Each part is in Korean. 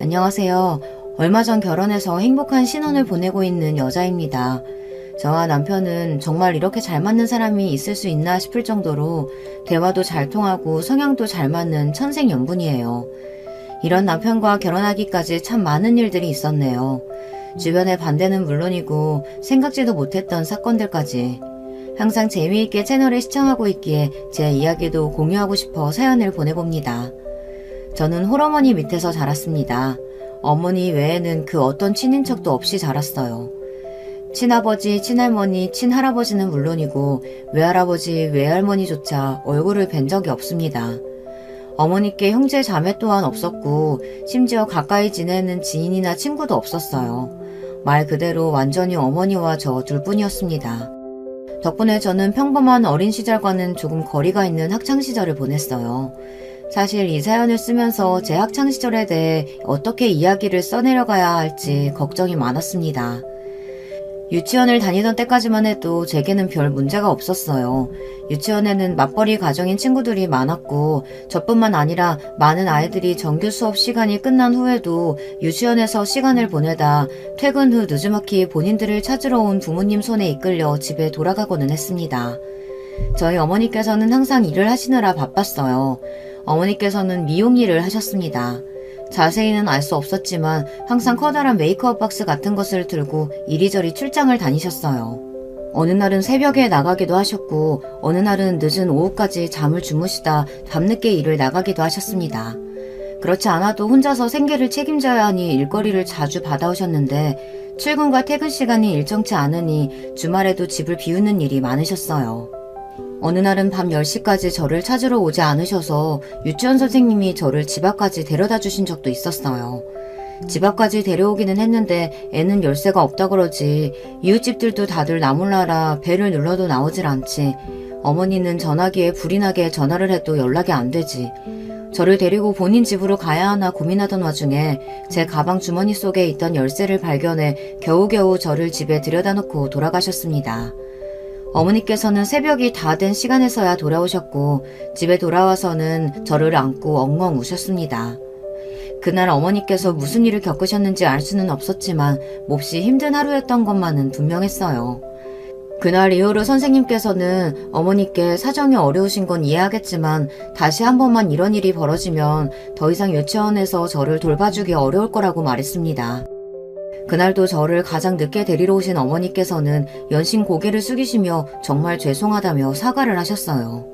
안녕하세요. 얼마 전 결혼해서 행복한 신혼을 보내고 있는 여자입니다. 저와 남편은 정말 이렇게 잘 맞는 사람이 있을 수 있나 싶을 정도로 대화도 잘 통하고 성향도 잘 맞는 천생연분이에요. 이런 남편과 결혼하기까지 참 많은 일들이 있었네요. 주변의 반대는 물론이고 생각지도 못했던 사건들까지. 항상 재미있게 채널을 시청하고 있기에 제 이야기도 공유하고 싶어 사연을 보내봅니다. 저는 홀어머니 밑에서 자랐습니다. 어머니 외에는 그 어떤 친인척도 없이 자랐어요. 친아버지, 친할머니, 친할아버지는 물론이고 외할아버지, 외할머니조차 얼굴을 뵌 적이 없습니다. 어머니께 형제 자매 또한 없었고 심지어 가까이 지내는 지인이나 친구도 없었어요. 말 그대로 완전히 어머니와 저 둘뿐이었습니다. 덕분에 저는 평범한 어린 시절과는 조금 거리가 있는 학창시절을 보냈어요. 사실 이 사연을 쓰면서 제 학창시절에 대해 어떻게 이야기를 써내려가야 할지 걱정이 많았습니다. 유치원을 다니던 때까지만 해도 제게는 별 문제가 없었어요. 유치원에는 맞벌이 가정인 친구들이 많았고 저뿐만 아니라 많은 아이들이 정규 수업 시간이 끝난 후에도 유치원에서 시간을 보내다 퇴근 후 느지막이 본인들을 찾으러 온 부모님 손에 이끌려 집에 돌아가고는 했습니다. 저희 어머니께서는 항상 일을 하시느라 바빴어요. 어머니께서는 미용 일을 하셨습니다. 자세히는 알 수 없었지만 항상 커다란 메이크업 박스 같은 것을 들고 이리저리 출장을 다니셨어요. 어느 날은 새벽에 나가기도 하셨고 어느 날은 늦은 오후까지 잠을 주무시다 밤늦게 일을 나가기도 하셨습니다. 그렇지 않아도 혼자서 생계를 책임져야 하니 일거리를 자주 받아오셨는데 출근과 퇴근 시간이 일정치 않으니 주말에도 집을 비우는 일이 많으셨어요. 어느 날은 밤 10시까지 저를 찾으러 오지 않으셔서 유치원 선생님이 저를 집 앞까지 데려다 주신 적도 있었어요. 집 앞까지 데려오기는 했는데 애는 열쇠가 없다 그러지 이웃집들도 다들 나 몰라라 벨을 눌러도 나오질 않지 어머니는 전화기에 불이 나게 전화를 해도 연락이 안 되지 저를 데리고 본인 집으로 가야 하나 고민하던 와중에 제 가방 주머니 속에 있던 열쇠를 발견해 겨우겨우 저를 집에 들여다 놓고 돌아가셨습니다. 어머니께서는 새벽이 다 된 시간에서야 돌아오셨고 집에 돌아와서는 저를 안고 엉엉 우셨습니다. 그날 어머니께서 무슨 일을 겪으셨는지 알 수는 없었지만 몹시 힘든 하루였던 것만은 분명했어요. 그날 이후로 선생님께서는 어머니께 사정이 어려우신 건 이해하겠지만 다시 한 번만 이런 일이 벌어지면 더 이상 유치원에서 저를 돌봐주기 어려울 거라고 말했습니다. 그날도 저를 가장 늦게 데리러 오신 어머니께서는 연신 고개를 숙이시며 정말 죄송하다며 사과를 하셨어요.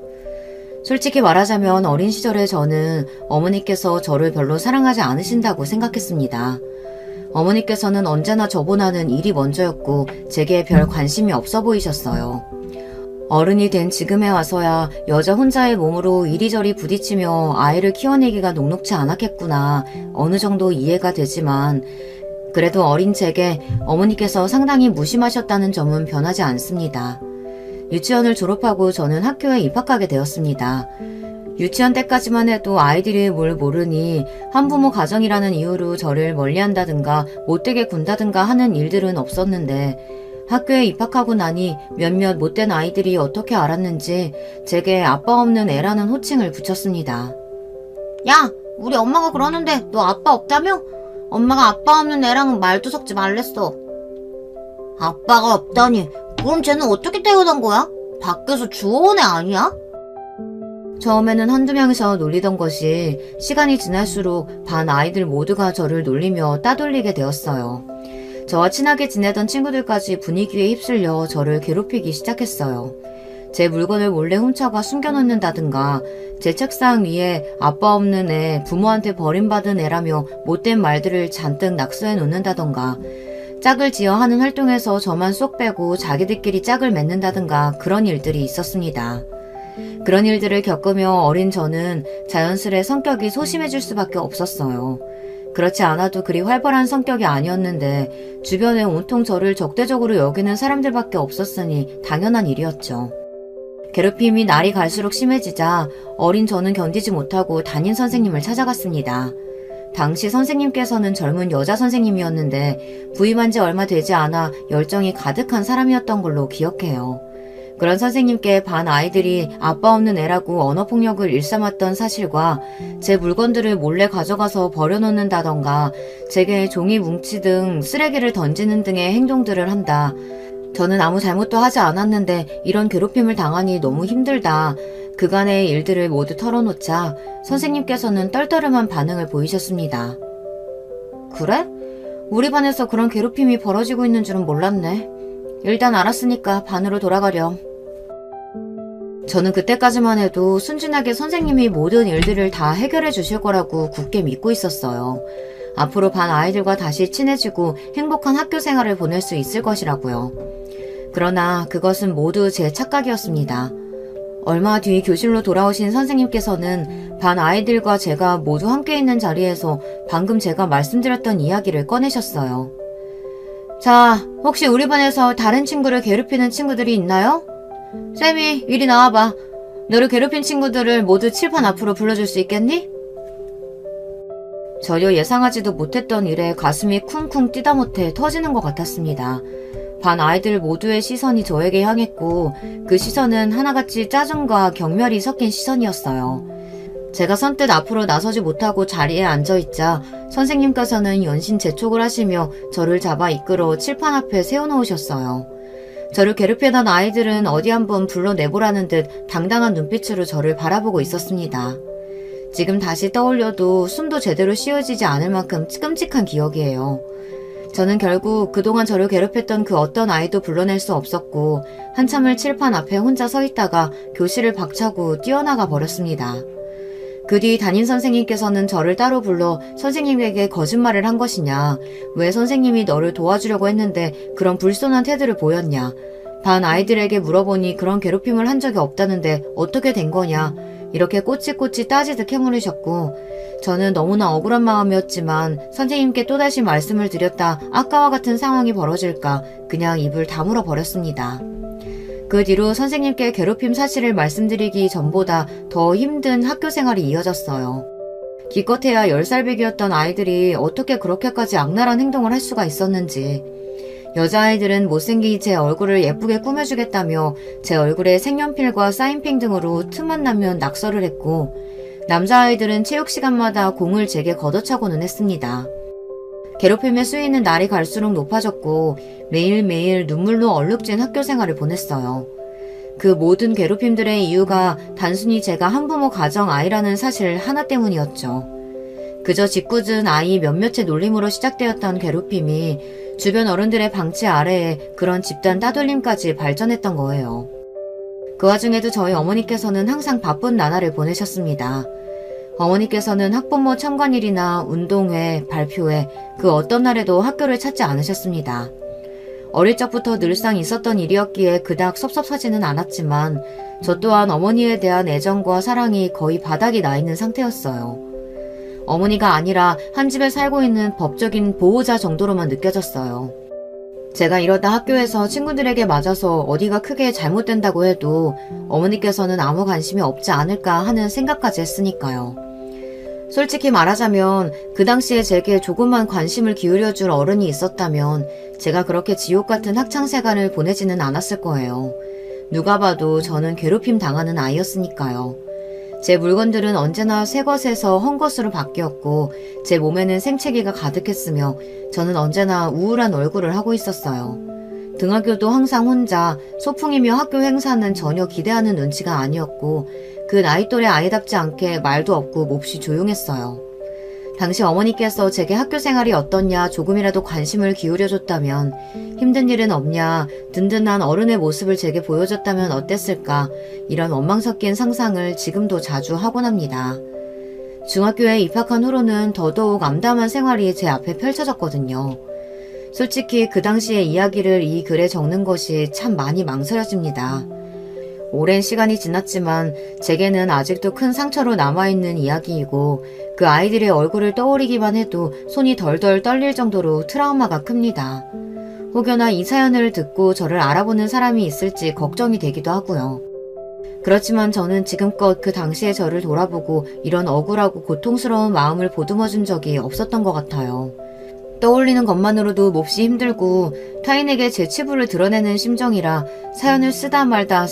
솔직히 말하자면 어린 시절에 저는 어머니께서 저를 별로 사랑하지 않으신다고 생각했습니다. 어머니께서는 언제나 저보다는 일이 먼저였고 제게 별 관심이 없어 보이셨어요. 어른이 된 지금에 와서야 여자 혼자의 몸으로 이리저리 부딪히며 아이를 키워내기가 녹록지 않았겠구나 어느 정도 이해가 되지만 그래도 어린 제게 어머니께서 상당히 무심하셨다는 점은 변하지 않습니다. 유치원을 졸업하고 저는 학교에 입학하게 되었습니다. 유치원 때까지만 해도 아이들이 뭘 모르니 한부모 가정이라는 이유로 저를 멀리한다든가 못되게 군다든가 하는 일들은 없었는데 학교에 입학하고 나니 몇몇 못된 아이들이 어떻게 알았는지 제게 아빠 없는 애라는 호칭을 붙였습니다. 야, 우리 엄마가 그러는데 너 아빠 없다며? 엄마가 아빠 없는 애랑은 말도 섞지 말랬어. 아빠가 없다니 그럼 쟤는 어떻게 태어난 거야? 밖에서 주워온 애 아니야? 처음에는 한두 명이서 놀리던 것이 시간이 지날수록 반 아이들 모두가 저를 놀리며 따돌리게 되었어요. 저와 친하게 지내던 친구들까지 분위기에 휩쓸려 저를 괴롭히기 시작했어요. 제 물건을 몰래 훔쳐가 숨겨놓는다든가 제 책상 위에 아빠 없는 애, 부모한테 버림받은 애라며 못된 말들을 잔뜩 낙서해 놓는다던가 짝을 지어 하는 활동에서 저만 쏙 빼고 자기들끼리 짝을 맺는다든가 그런 일들이 있었습니다. 그런 일들을 겪으며 어린 저는 자연스레 성격이 소심해질 수밖에 없었어요. 그렇지 않아도 그리 활발한 성격이 아니었는데 주변에 온통 저를 적대적으로 여기는 사람들밖에 없었으니 당연한 일이었죠. 괴롭힘이 날이 갈수록 심해지자 어린 저는 견디지 못하고 담임 선생님을 찾아갔습니다. 당시 선생님께서는 젊은 여자 선생님이었는데 부임한 지 얼마 되지 않아 열정이 가득한 사람이었던 걸로 기억해요. 그런 선생님께 반 아이들이 아빠 없는 애라고 언어폭력을 일삼았던 사실과 제 물건들을 몰래 가져가서 버려놓는다던가 제게 종이 뭉치 등 쓰레기를 던지는 등의 행동들을 한다. 저는 아무 잘못도 하지 않았는데 이런 괴롭힘을 당하니 너무 힘들다. 그간의 일들을 모두 털어놓자 선생님께서는 떨떠름한 반응을 보이셨습니다. 그래? 우리 반에서 그런 괴롭힘이 벌어지고 있는 줄은 몰랐네. 일단 알았으니까 반으로 돌아가렴. 저는 그때까지만 해도 순진하게 선생님이 모든 일들을 다 해결해 주실 거라고 굳게 믿고 있었어요. 앞으로 반 아이들과 다시 친해지고 행복한 학교 생활을 보낼 수 있을 것이라고요. 그러나 그것은 모두 제 착각이었습니다. 얼마 뒤 교실로 돌아오신 선생님께서는 반 아이들과 제가 모두 함께 있는 자리에서 방금 제가 말씀드렸던 이야기를 꺼내셨어요. 자, 혹시 우리 반에서 다른 친구를 괴롭히는 친구들이 있나요? 쌤이 이리 나와봐. 너를 괴롭힌 친구들을 모두 칠판 앞으로 불러줄 수 있겠니? 전혀 예상하지도 못했던 일에 가슴이 쿵쿵 뛰다 못해 터지는 것 같았습니다. 반 아이들 모두의 시선이 저에게 향했고 그 시선은 하나같이 짜증과 경멸이 섞인 시선이었어요. 제가 선뜻 앞으로 나서지 못하고 자리에 앉아있자 선생님께서는 연신 재촉을 하시며 저를 잡아 이끌어 칠판 앞에 세워놓으셨어요. 저를 괴롭히던 아이들은 어디 한번 불러내보라는 듯 당당한 눈빛으로 저를 바라보고 있었습니다. 지금 다시 떠올려도 숨도 제대로 쉬어지지 않을 만큼 끔찍한 기억이에요. 저는 결국 그동안 저를 괴롭혔던 그 어떤 아이도 불러낼 수 없었고 한참을 칠판 앞에 혼자 서 있다가 교실을 박차고 뛰어나가 버렸습니다. 그 뒤 담임 선생님께서는 저를 따로 불러 선생님에게 거짓말을 한 것이냐, 왜 선생님이 너를 도와주려고 했는데 그런 불손한 태도를 보였냐, 반 아이들에게 물어보니 그런 괴롭힘을 한 적이 없다는데 어떻게 된 거냐, 이렇게 꼬치꼬치 따지듯 캐물으셨고 저는 너무나 억울한 마음이었지만 선생님께 또다시 말씀을 드렸다 아까와 같은 상황이 벌어질까 그냥 입을 다물어 버렸습니다. 그 뒤로 선생님께 괴롭힘 사실을 말씀드리기 전보다 더 힘든 학교 생활이 이어졌어요. 기껏해야 10살배기였던 아이들이 어떻게 그렇게까지 악랄한 행동을 할 수가 있었는지. 여자아이들은 못생긴 제 얼굴을 예쁘게 꾸며주겠다며 제 얼굴에 색연필과 사인펜 등으로 틈만 나면 낙서를 했고 남자아이들은 체육시간마다 공을 제게 걷어차고는 했습니다. 괴롭힘의 수위는 날이 갈수록 높아졌고 매일매일 눈물로 얼룩진 학교 생활을 보냈어요. 그 모든 괴롭힘들의 이유가 단순히 제가 한부모 가정 아이라는 사실 하나 때문이었죠. 그저 짓궂은 아이 몇몇의 놀림으로 시작되었던 괴롭힘이 주변 어른들의 방치 아래에 그런 집단 따돌림까지 발전했던 거예요. 그 와중에도 저희 어머니께서는 항상 바쁜 나날을 보내셨습니다. 어머니께서는 학부모 참관일이나 운동회, 발표회, 그 어떤 날에도 학교를 찾지 않으셨습니다. 어릴 적부터 늘상 있었던 일이었기에 그닥 섭섭하지는 않았지만 저 또한 어머니에 대한 애정과 사랑이 거의 바닥이 나 있는 상태였어요. 어머니가 아니라 한 집에 살고 있는 법적인 보호자 정도로만 느껴졌어요. 제가 이러다 학교에서 친구들에게 맞아서 어디가 크게 잘못된다고 해도 어머니께서는 아무 관심이 없지 않을까 하는 생각까지 했으니까요. 솔직히 말하자면 그 당시에 제게 조금만 관심을 기울여줄 어른이 있었다면 제가 그렇게 지옥 같은 학창생활을 보내지는 않았을 거예요. 누가 봐도 저는 괴롭힘 당하는 아이였으니까요. 제 물건들은 언제나 새 것에서 헌 것으로 바뀌었고 제 몸에는 생채기가 가득했으며 저는 언제나 우울한 얼굴을 하고 있었어요. 등하교도 항상 혼자, 소풍이며 학교 행사는 전혀 기대하는 눈치가 아니었고 그 나이 또래 아이답지 않게 말도 없고 몹시 조용했어요. 당시 어머니께서 제게 학교 생활이 어떻냐 조금이라도 관심을 기울여줬다면, 힘든 일은 없냐, 든든한 어른의 모습을 제게 보여줬다면 어땠을까, 이런 원망 섞인 상상을 지금도 자주 하곤 합니다. 중학교에 입학한 후로는 더더욱 암담한 생활이 제 앞에 펼쳐졌거든요. 솔직히 그 당시의 이야기를 이 글에 적는 것이 참 많이 망설여집니다. 오랜 시간이 지났지만 제게는 아직도 큰 상처로 남아있는 이야기이고 그 아이들의 얼굴을 떠올리기만 해도 손이 덜덜 떨릴 정도로 트라우마가 큽니다. 혹여나 이 사연을 듣고 저를 알아보는 사람이 있을지 걱정이 되기도 하고요. 그렇지만 저는 지금껏 그 당시의 저를 돌아보고 이런 억울하고 고통스러운 마음을 보듬어준 적이 없었던 것 같아요. 떠올리는 것만으로도 몹시 힘들고 타인에게 제 치부를 드러내는 심정이라 사연을 쓰다 말다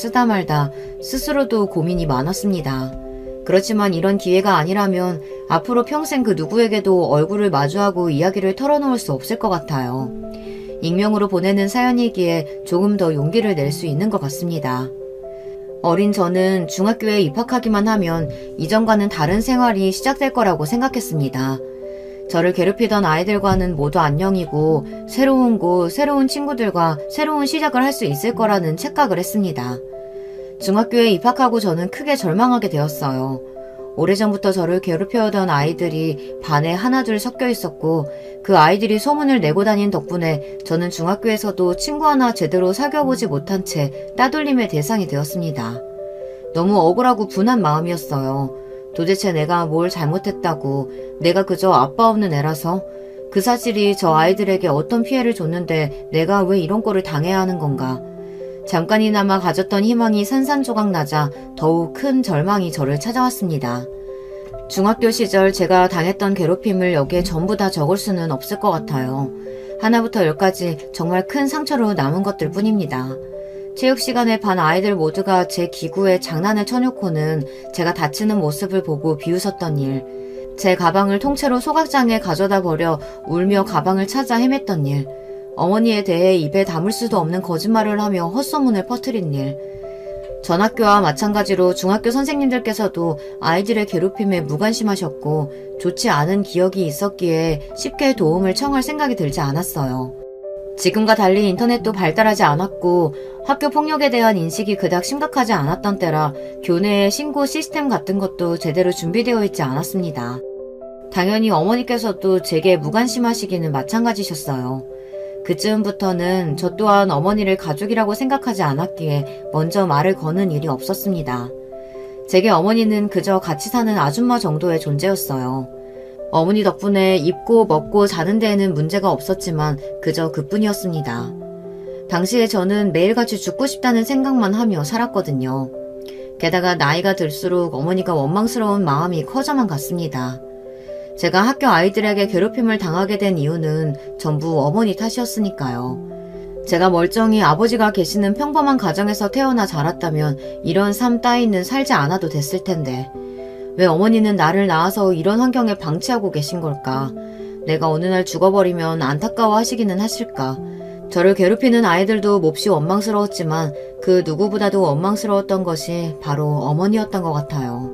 스스로도 고민이 많았습니다. 그렇지만 이런 기회가 아니라면 앞으로 평생 그 누구에게도 얼굴을 마주하고 이야기를 털어놓을 수 없을 것 같아요. 익명으로 보내는 사연이기에 조금 더 용기를 낼 수 있는 것 같습니다. 어린 저는 중학교에 입학하기만 하면 이전과는 다른 생활이 시작될 거라고 생각했습니다. 저를 괴롭히던 아이들과는 모두 안녕이고 새로운 곳, 새로운 친구들과 새로운 시작을 할 수 있을 거라는 착각을 했습니다. 중학교에 입학하고 저는 크게 절망하게 되었어요. 오래전부터 저를 괴롭혀오던 아이들이 반에 하나둘 섞여 있었고 그 아이들이 소문을 내고 다닌 덕분에 저는 중학교에서도 친구 하나 제대로 사귀어보지 못한 채 따돌림의 대상이 되었습니다. 너무 억울하고 분한 마음이었어요. 도대체 내가 뭘 잘못했다고, 내가 그저 아빠 없는 애라서, 그 사실이 저 아이들에게 어떤 피해를 줬는데 내가 왜 이런 꼴을 당해야 하는 건가. 잠깐이나마 가졌던 희망이 산산조각 나자 더욱 큰 절망이 저를 찾아왔습니다. 중학교 시절 제가 당했던 괴롭힘을 여기에 전부 다 적을 수는 없을 것 같아요. 하나부터 10까지 정말 큰 상처로 남은 것들 뿐입니다. 체육 시간에 반 아이들 모두가 제 기구에 장난을 쳐놓고는 제가 다치는 모습을 보고 비웃었던 일, 제 가방을 통째로 소각장에 가져다 버려 울며 가방을 찾아 헤맸던 일, 어머니에 대해 입에 담을 수도 없는 거짓말을 하며 헛소문을 퍼뜨린 일, 전 학교와 마찬가지로 중학교 선생님들께서도 아이들의 괴롭힘에 무관심하셨고 좋지 않은 기억이 있었기에 쉽게 도움을 청할 생각이 들지 않았어요. 지금과 달리 인터넷도 발달하지 않았고 학교 폭력에 대한 인식이 그닥 심각하지 않았던 때라 교내의 신고 시스템 같은 것도 제대로 준비되어 있지 않았습니다. 당연히 어머니께서도 제게 무관심하시기는 마찬가지셨어요. 그쯤부터는 저 또한 어머니를 가족이라고 생각하지 않았기에 먼저 말을 거는 일이 없었습니다. 제게 어머니는 그저 같이 사는 아줌마 정도의 존재였어요. 어머니 덕분에 입고 먹고 자는 데에는 문제가 없었지만 그저 그뿐이었습니다. 당시에 저는 매일같이 죽고 싶다는 생각만 하며 살았거든요. 게다가 나이가 들수록 어머니가 원망스러운 마음이 커져만 갔습니다. 제가 학교 아이들에게 괴롭힘을 당하게 된 이유는 전부 어머니 탓이었으니까요. 제가 멀쩡히 아버지가 계시는 평범한 가정에서 태어나 자랐다면 이런 삶 따위는 살지 않아도 됐을 텐데 왜 어머니는 나를 낳아서 이런 환경에 방치하고 계신 걸까? 내가 어느 날 죽어버리면 안타까워하시기는 하실까? 저를 괴롭히는 아이들도 몹시 원망스러웠지만 그 누구보다도 원망스러웠던 것이 바로 어머니였던 것 같아요.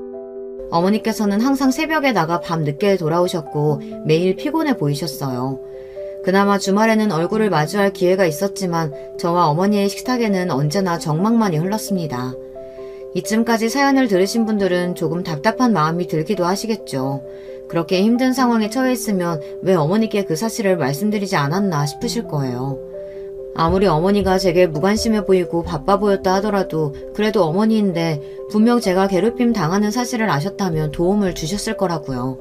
어머니께서는 항상 새벽에 나가 밤 늦게 돌아오셨고 매일 피곤해 보이셨어요. 그나마 주말에는 얼굴을 마주할 기회가 있었지만 저와 어머니의 식탁에는 언제나 정막만이 흘렀습니다. 이쯤까지 사연을 들으신 분들은 조금 답답한 마음이 들기도 하시겠죠. 그렇게 힘든 상황에 처해 있으면 왜 어머니께 그 사실을 말씀드리지 않았나 싶으실 거예요. 아무리 어머니가 제게 무관심해 보이고 바빠 보였다 하더라도 그래도 어머니인데 분명 제가 괴롭힘 당하는 사실을 아셨다면 도움을 주셨을 거라고요.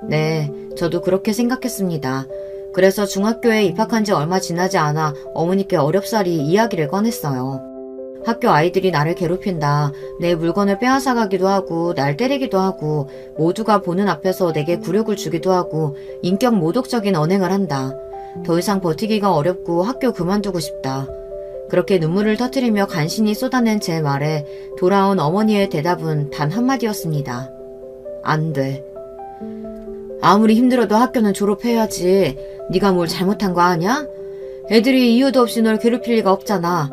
네, 저도 그렇게 생각했습니다. 그래서 중학교에 입학한 지 얼마 지나지 않아 어머니께 어렵사리 이야기를 꺼냈어요. 학교 아이들이 나를 괴롭힌다. 내 물건을 빼앗아가기도 하고 날 때리기도 하고 모두가 보는 앞에서 내게 굴욕을 주기도 하고 인격 모독적인 언행을 한다. 더 이상 버티기가 어렵고 학교 그만두고 싶다. 그렇게 눈물을 터뜨리며 간신히 쏟아낸 제 말에 돌아온 어머니의 대답은 단 한마디였습니다. 안 돼. 아무리 힘들어도 학교는 졸업해야지. 네가 뭘 잘못한 거 아냐? 애들이 이유도 없이 널 괴롭힐 리가 없잖아.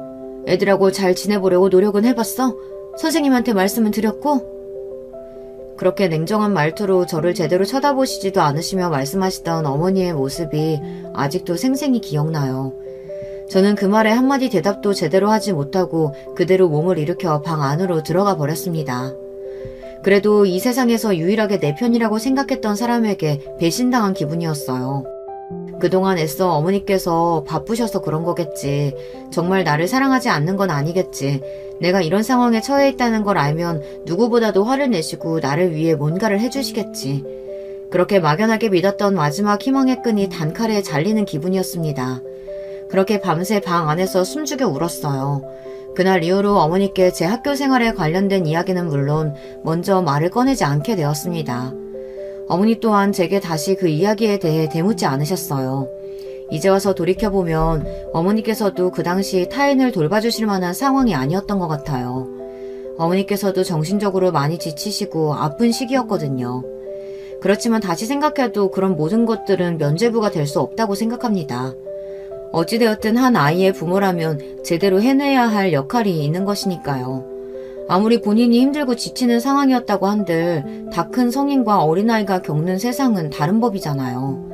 애들하고 잘 지내보려고 노력은 해봤어? 선생님한테 말씀은 드렸고? 그렇게 냉정한 말투로 저를 제대로 쳐다보시지도 않으시며 말씀하시던 어머니의 모습이 아직도 생생히 기억나요. 저는 그 말에 한마디 대답도 제대로 하지 못하고 그대로 몸을 일으켜 방 안으로 들어가 버렸습니다. 그래도 이 세상에서 유일하게 내 편이라고 생각했던 사람에게 배신당한 기분이었어요. 그동안 애써 어머니께서 바쁘셔서 그런 거겠지. 정말 나를 사랑하지 않는 건 아니겠지. 내가 이런 상황에 처해 있다는 걸 알면 누구보다도 화를 내시고 나를 위해 뭔가를 해주시겠지. 그렇게 막연하게 믿었던 마지막 희망의 끈이 단칼에 잘리는 기분이었습니다. 그렇게 밤새 방 안에서 숨죽여 울었어요. 그날 이후로 어머니께 제 학교 생활에 관련된 이야기는 물론 먼저 말을 꺼내지 않게 되었습니다. 어머니 또한 제게 다시 그 이야기에 대해 대묻지 않으셨어요. 이제 와서 돌이켜보면 어머니께서도 그 당시 타인을 돌봐주실 만한 상황이 아니었던 것 같아요. 어머니께서도 정신적으로 많이 지치시고 아픈 시기였거든요. 그렇지만 다시 생각해도 그런 모든 것들은 면죄부가 될 수 없다고 생각합니다. 어찌되었든 한 아이의 부모라면 제대로 해내야 할 역할이 있는 것이니까요. 아무리 본인이 힘들고 지치는 상황이었다고 한들 다 큰 성인과 어린아이가 겪는 세상은 다른 법이잖아요.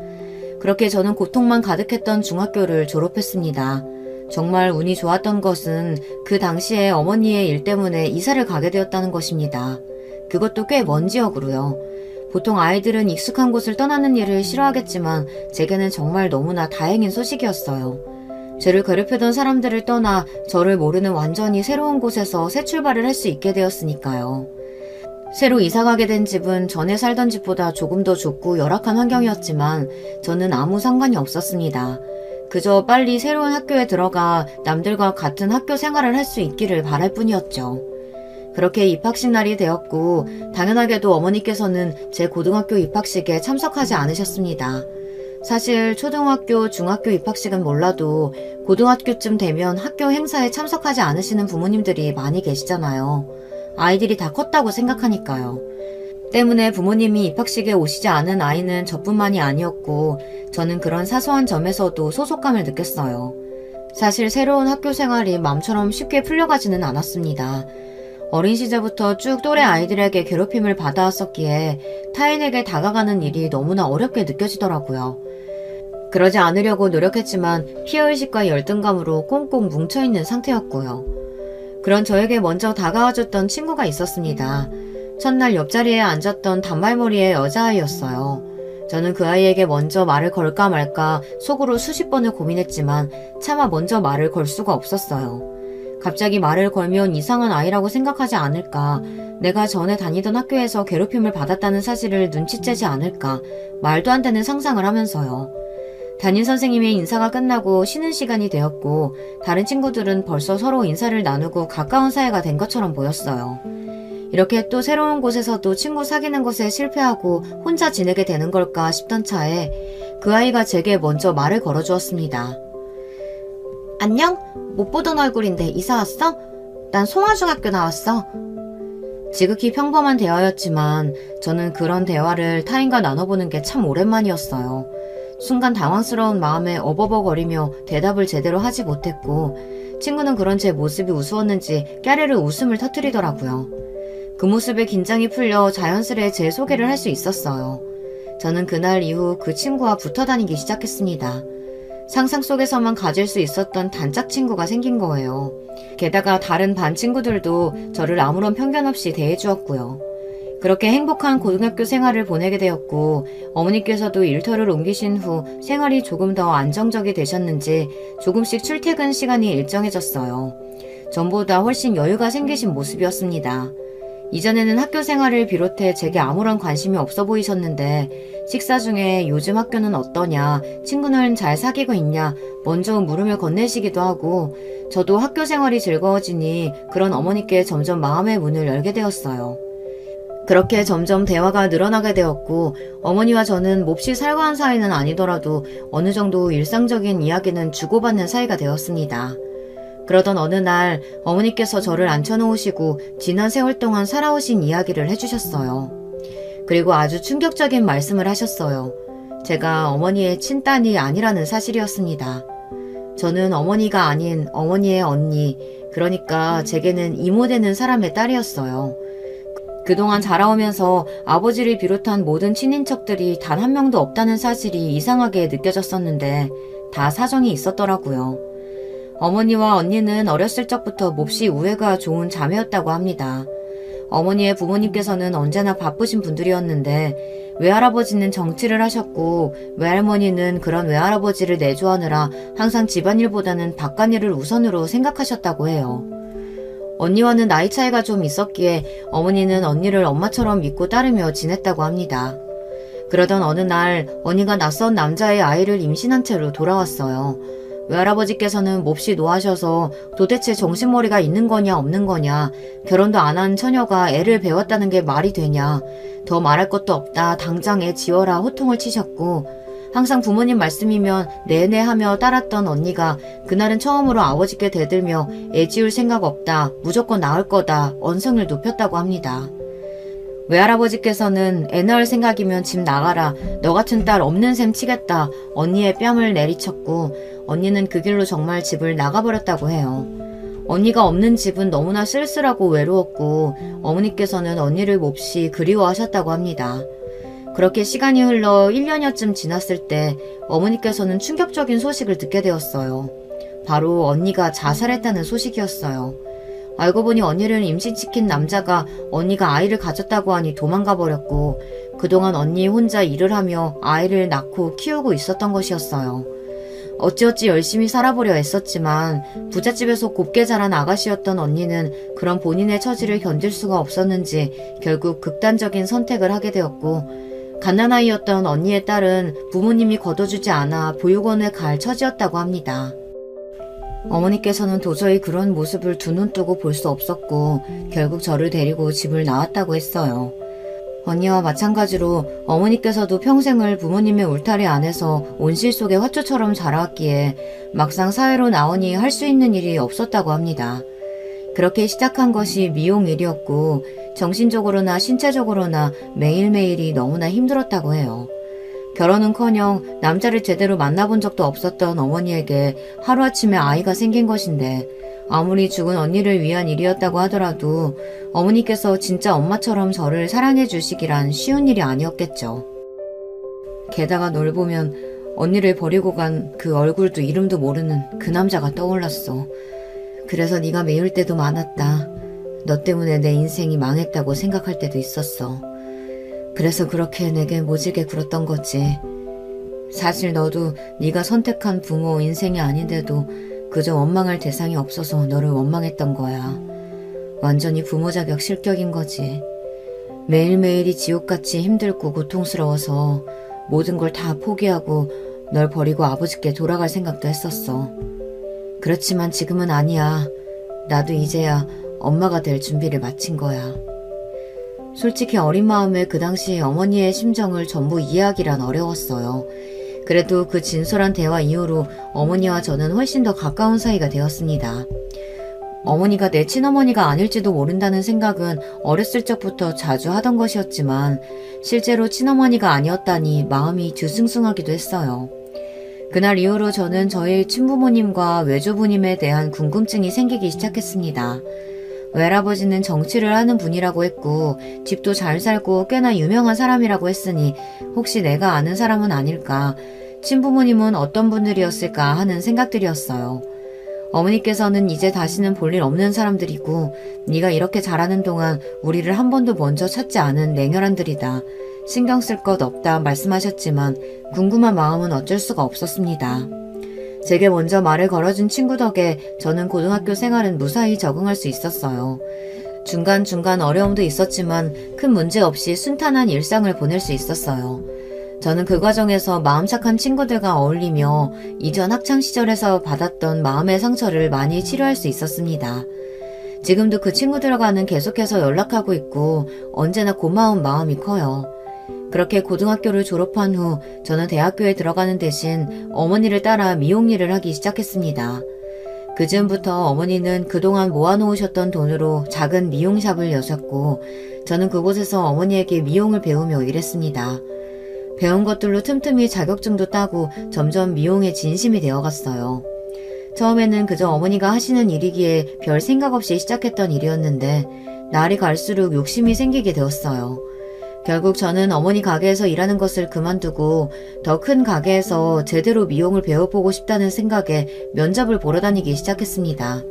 그렇게 저는 고통만 가득했던 중학교를 졸업했습니다. 정말 운이 좋았던 것은 그 당시에 어머니의 일 때문에 이사를 가게 되었다는 것입니다. 그것도 꽤 먼 지역으로요. 보통 아이들은 익숙한 곳을 떠나는 일을 싫어하겠지만 제게는 정말 너무나 다행인 소식이었어요. 저를 괴롭히던 사람들을 떠나 저를 모르는 완전히 새로운 곳에서 새 출발을 할 수 있게 되었으니까요. 새로 이사가게 된 집은 전에 살던 집보다 조금 더 좁고 열악한 환경이었지만 저는 아무 상관이 없었습니다. 그저 빨리 새로운 학교에 들어가 남들과 같은 학교 생활을 할 수 있기를 바랄 뿐이었죠. 그렇게 입학식 날이 되었고 당연하게도 어머니께서는 제 고등학교 입학식에 참석하지 않으셨습니다. 사실 초등학교, 중학교 입학식은 몰라도 고등학교쯤 되면 학교 행사에 참석하지 않으시는 부모님들이 많이 계시잖아요. 아이들이 다 컸다고 생각하니까요. 때문에 부모님이 입학식에 오시지 않은 아이는 저뿐만이 아니었고 저는 그런 사소한 점에서도 소속감을 느꼈어요. 사실 새로운 학교 생활이 마음처럼 쉽게 풀려가지는 않았습니다. 어린 시절부터 쭉 또래 아이들에게 괴롭힘을 받아왔었기에 타인에게 다가가는 일이 너무나 어렵게 느껴지더라고요. 그러지 않으려고 노력했지만 피해의식과 열등감으로 꽁꽁 뭉쳐있는 상태였고요. 그런 저에게 먼저 다가와줬던 친구가 있었습니다. 첫날 옆자리에 앉았던 단발머리의 여자아이였어요. 저는 그 아이에게 먼저 말을 걸까 말까 속으로 수십 번을 고민했지만 차마 먼저 말을 걸 수가 없었어요. 갑자기 말을 걸면 이상한 아이라고 생각하지 않을까, 내가 전에 다니던 학교에서 괴롭힘을 받았다는 사실을 눈치채지 않을까, 말도 안 되는 상상을 하면서요. 담임 선생님의 인사가 끝나고 쉬는 시간이 되었고 다른 친구들은 벌써 서로 인사를 나누고 가까운 사이가 된 것처럼 보였어요. 이렇게 또 새로운 곳에서도 친구 사귀는 것에 실패하고 혼자 지내게 되는 걸까 싶던 차에 그 아이가 제게 먼저 말을 걸어주었습니다. 안녕? 못 보던 얼굴인데 이사 왔어? 난 송화중학교 나왔어. 지극히 평범한 대화였지만 저는 그런 대화를 타인과 나눠보는 게 참 오랜만이었어요. 순간 당황스러운 마음에 어버버거리며 대답을 제대로 하지 못했고 친구는 그런 제 모습이 우스웠는지 까르르 웃음을 터뜨리더라고요. 그 모습에 긴장이 풀려 자연스레 제 소개를 할 수 있었어요. 저는 그날 이후 그 친구와 붙어 다니기 시작했습니다. 상상 속에서만 가질 수 있었던 단짝 친구가 생긴 거예요. 게다가 다른 반 친구들도 저를 아무런 편견 없이 대해주었고요. 그렇게 행복한 고등학교 생활을 보내게 되었고 어머니께서도 일터를 옮기신 후 생활이 조금 더 안정적이 되셨는지 조금씩 출퇴근 시간이 일정해졌어요. 전보다 훨씬 여유가 생기신 모습이었습니다. 이전에는 학교 생활을 비롯해 제게 아무런 관심이 없어 보이셨는데 식사 중에 요즘 학교는 어떠냐, 친구는 잘 사귀고 있냐 먼저 물음을 건네시기도 하고 저도 학교 생활이 즐거워지니 그런 어머니께 점점 마음의 문을 열게 되었어요. 그렇게 점점 대화가 늘어나게 되었고 어머니와 저는 몹시 살가운 사이는 아니더라도 어느 정도 일상적인 이야기는 주고받는 사이가 되었습니다. 그러던 어느 날 어머니께서 저를 앉혀놓으시고 지난 세월 동안 살아오신 이야기를 해주셨어요. 그리고 아주 충격적인 말씀을 하셨어요. 제가 어머니의 친딸이 아니라는 사실이었습니다. 저는 어머니가 아닌 어머니의 언니, 그러니까 제게는 이모 되는 사람의 딸이었어요. 그동안 자라오면서 아버지를 비롯한 모든 친인척들이 단 한 명도 없다는 사실이 이상하게 느껴졌었는데 다 사정이 있었더라고요. 어머니와 언니는 어렸을 적부터 몹시 우애가 좋은 자매였다고 합니다. 어머니의 부모님께서는 언제나 바쁘신 분들이었는데 외할아버지는 정치를 하셨고 외할머니는 그런 외할아버지를 내조하느라 항상 집안일보다는 바깥일을 우선으로 생각하셨다고 해요. 언니와는 나이 차이가 좀 있었기에 어머니는 언니를 엄마처럼 믿고 따르며 지냈다고 합니다. 그러던 어느 날 언니가 낯선 남자의 아이를 임신한 채로 돌아왔어요. 외할아버지께서는 몹시 노하셔서 도대체 정신머리가 있는 거냐 없는 거냐, 결혼도 안 한 처녀가 애를 배웠다는 게 말이 되냐, 더 말할 것도 없다, 당장 애 지워라 호통을 치셨고, 항상 부모님 말씀이면 내내 하며 따랐던 언니가 그날은 처음으로 아버지께 대들며 애 지울 생각 없다, 무조건 낳을 거다, 언성을 높였다고 합니다. 외할아버지께서는 애 낳을 생각이면 집 나가라, 너 같은 딸 없는 셈 치겠다, 언니의 뺨을 내리쳤고, 언니는 그 길로 정말 집을 나가버렸다고 해요. 언니가 없는 집은 너무나 쓸쓸하고 외로웠고, 어머니께서는 언니를 몹시 그리워하셨다고 합니다. 그렇게 시간이 흘러 1년여쯤 지났을 때 어머니께서는 충격적인 소식을 듣게 되었어요. 바로 언니가 자살했다는 소식이었어요. 알고 보니 언니를 임신시킨 남자가 언니가 아이를 가졌다고 하니 도망가 버렸고, 그동안 언니 혼자 일을 하며 아이를 낳고 키우고 있었던 것이었어요. 어찌어찌 열심히 살아보려 애썼지만 부잣집에서 곱게 자란 아가씨였던 언니는 그런 본인의 처지를 견딜 수가 없었는지 결국 극단적인 선택을 하게 되었고, 갓난아이였던 언니의 딸은 부모님이 거둬주지 않아 보육원에 갈 처지였다고 합니다. 어머니께서는 도저히 그런 모습을 두 눈 뜨고 볼 수 없었고 결국 저를 데리고 집을 나왔다고 했어요. 언니와 마찬가지로 어머니께서도 평생을 부모님의 울타리 안에서 온실 속의 화초처럼 자라왔기에 막상 사회로 나오니 할 수 있는 일이 없었다고 합니다. 그렇게 시작한 것이 미용 일이었고 정신적으로나 신체적으로나 매일매일이 너무나 힘들었다고 해요. 결혼은커녕 남자를 제대로 만나본 적도 없었던 어머니에게 하루아침에 아이가 생긴 것인데 아무리 죽은 언니를 위한 일이었다고 하더라도 어머니께서 진짜 엄마처럼 저를 사랑해 주시기란 쉬운 일이 아니었겠죠. 게다가 널 보면 언니를 버리고 간 그 얼굴도 이름도 모르는 그 남자가 떠올랐어. 그래서 네가 미울 때도 많았다. 너 때문에 내 인생이 망했다고 생각할 때도 있었어. 그래서 그렇게 내게 모질게 굴었던 거지. 사실 너도 네가 선택한 부모 인생이 아닌데도 그저 원망할 대상이 없어서 너를 원망했던 거야. 완전히 부모 자격 실격인 거지. 매일매일이 지옥같이 힘들고 고통스러워서 모든 걸 다 포기하고 널 버리고 아버지께 돌아갈 생각도 했었어. 그렇지만 지금은 아니야. 나도 이제야 엄마가 될 준비를 마친 거야. 솔직히 어린 마음에 그 당시 어머니의 심정을 전부 이해하기란 어려웠어요. 그래도 그 진솔한 대화 이후로 어머니와 저는 훨씬 더 가까운 사이가 되었습니다. 어머니가 내 친어머니가 아닐지도 모른다는 생각은 어렸을 적부터 자주 하던 것이었지만 실제로 친어머니가 아니었다니 마음이 뒤숭숭하기도 했어요. 그날 이후로 저는 저희 친부모님과 외조부님에 대한 궁금증이 생기기 시작했습니다. 외할아버지는 정치를 하는 분이라고 했고 집도 잘 살고 꽤나 유명한 사람이라고 했으니 혹시 내가 아는 사람은 아닐까, 친부모님은 어떤 분들이었을까 하는 생각들이었어요. 어머니께서는 이제 다시는 볼 일 없는 사람들이고 네가 이렇게 잘하는 동안 우리를 한 번도 먼저 찾지 않은 냉혈한들이다. 신경 쓸 것 없다 말씀하셨지만 궁금한 마음은 어쩔 수가 없었습니다. 제게 먼저 말을 걸어준 친구 덕에 저는 고등학교 생활은 무사히 적응할 수 있었어요. 중간중간 어려움도 있었지만 큰 문제 없이 순탄한 일상을 보낼 수 있었어요. 저는 그 과정에서 마음 착한 친구들과 어울리며 이전 학창시절에서 받았던 마음의 상처를 많이 치료할 수 있었습니다. 지금도 그 친구들과는 계속해서 연락하고 있고 언제나 고마운 마음이 커요. 그렇게 고등학교를 졸업한 후 저는 대학교에 들어가는 대신 어머니를 따라 미용 일을 하기 시작했습니다. 그 즈음부터 어머니는 그동안 모아놓으셨던 돈으로 작은 미용샵을 여셨고 저는 그곳에서 어머니에게 미용을 배우며 일했습니다. 배운 것들로 틈틈이 자격증도 따고 점점 미용에 진심이 되어갔어요. 처음에는 그저 어머니가 하시는 일이기에 별 생각 없이 시작했던 일이었는데 날이 갈수록 욕심이 생기게 되었어요. 결국 저는 어머니 가게에서 일하는 것을 그만두고 더 큰 가게에서 제대로 미용을 배워보고 싶다는 생각에 면접을 보러 다니기 시작했습니다.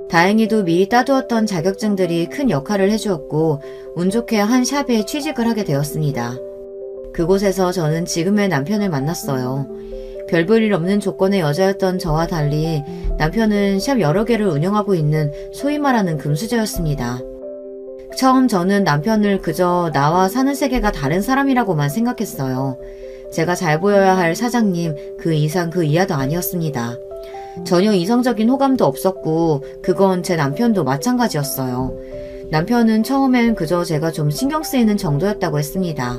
다행히도 미리 따두었던 자격증들이 큰 역할을 해주었고 운 좋게 한 샵에 취직을 하게 되었습니다. 그곳에서 저는 지금의 남편을 만났어요. 별 볼 일 없는 조건의 여자였던 저와 달리 남편은 샵 여러 개를 운영하고 있는 소위 말하는 금수저였습니다. 처음 저는 남편을 그저 나와 사는 세계가 다른 사람이라고만 생각했어요. 제가 잘 보여야 할 사장님, 그 이상 그 이하도 아니었습니다. 전혀 이성적인 호감도 없었고 그건 제 남편도 마찬가지였어요. 남편은 처음엔 그저 제가 좀 신경 쓰이는 정도였다고 했습니다.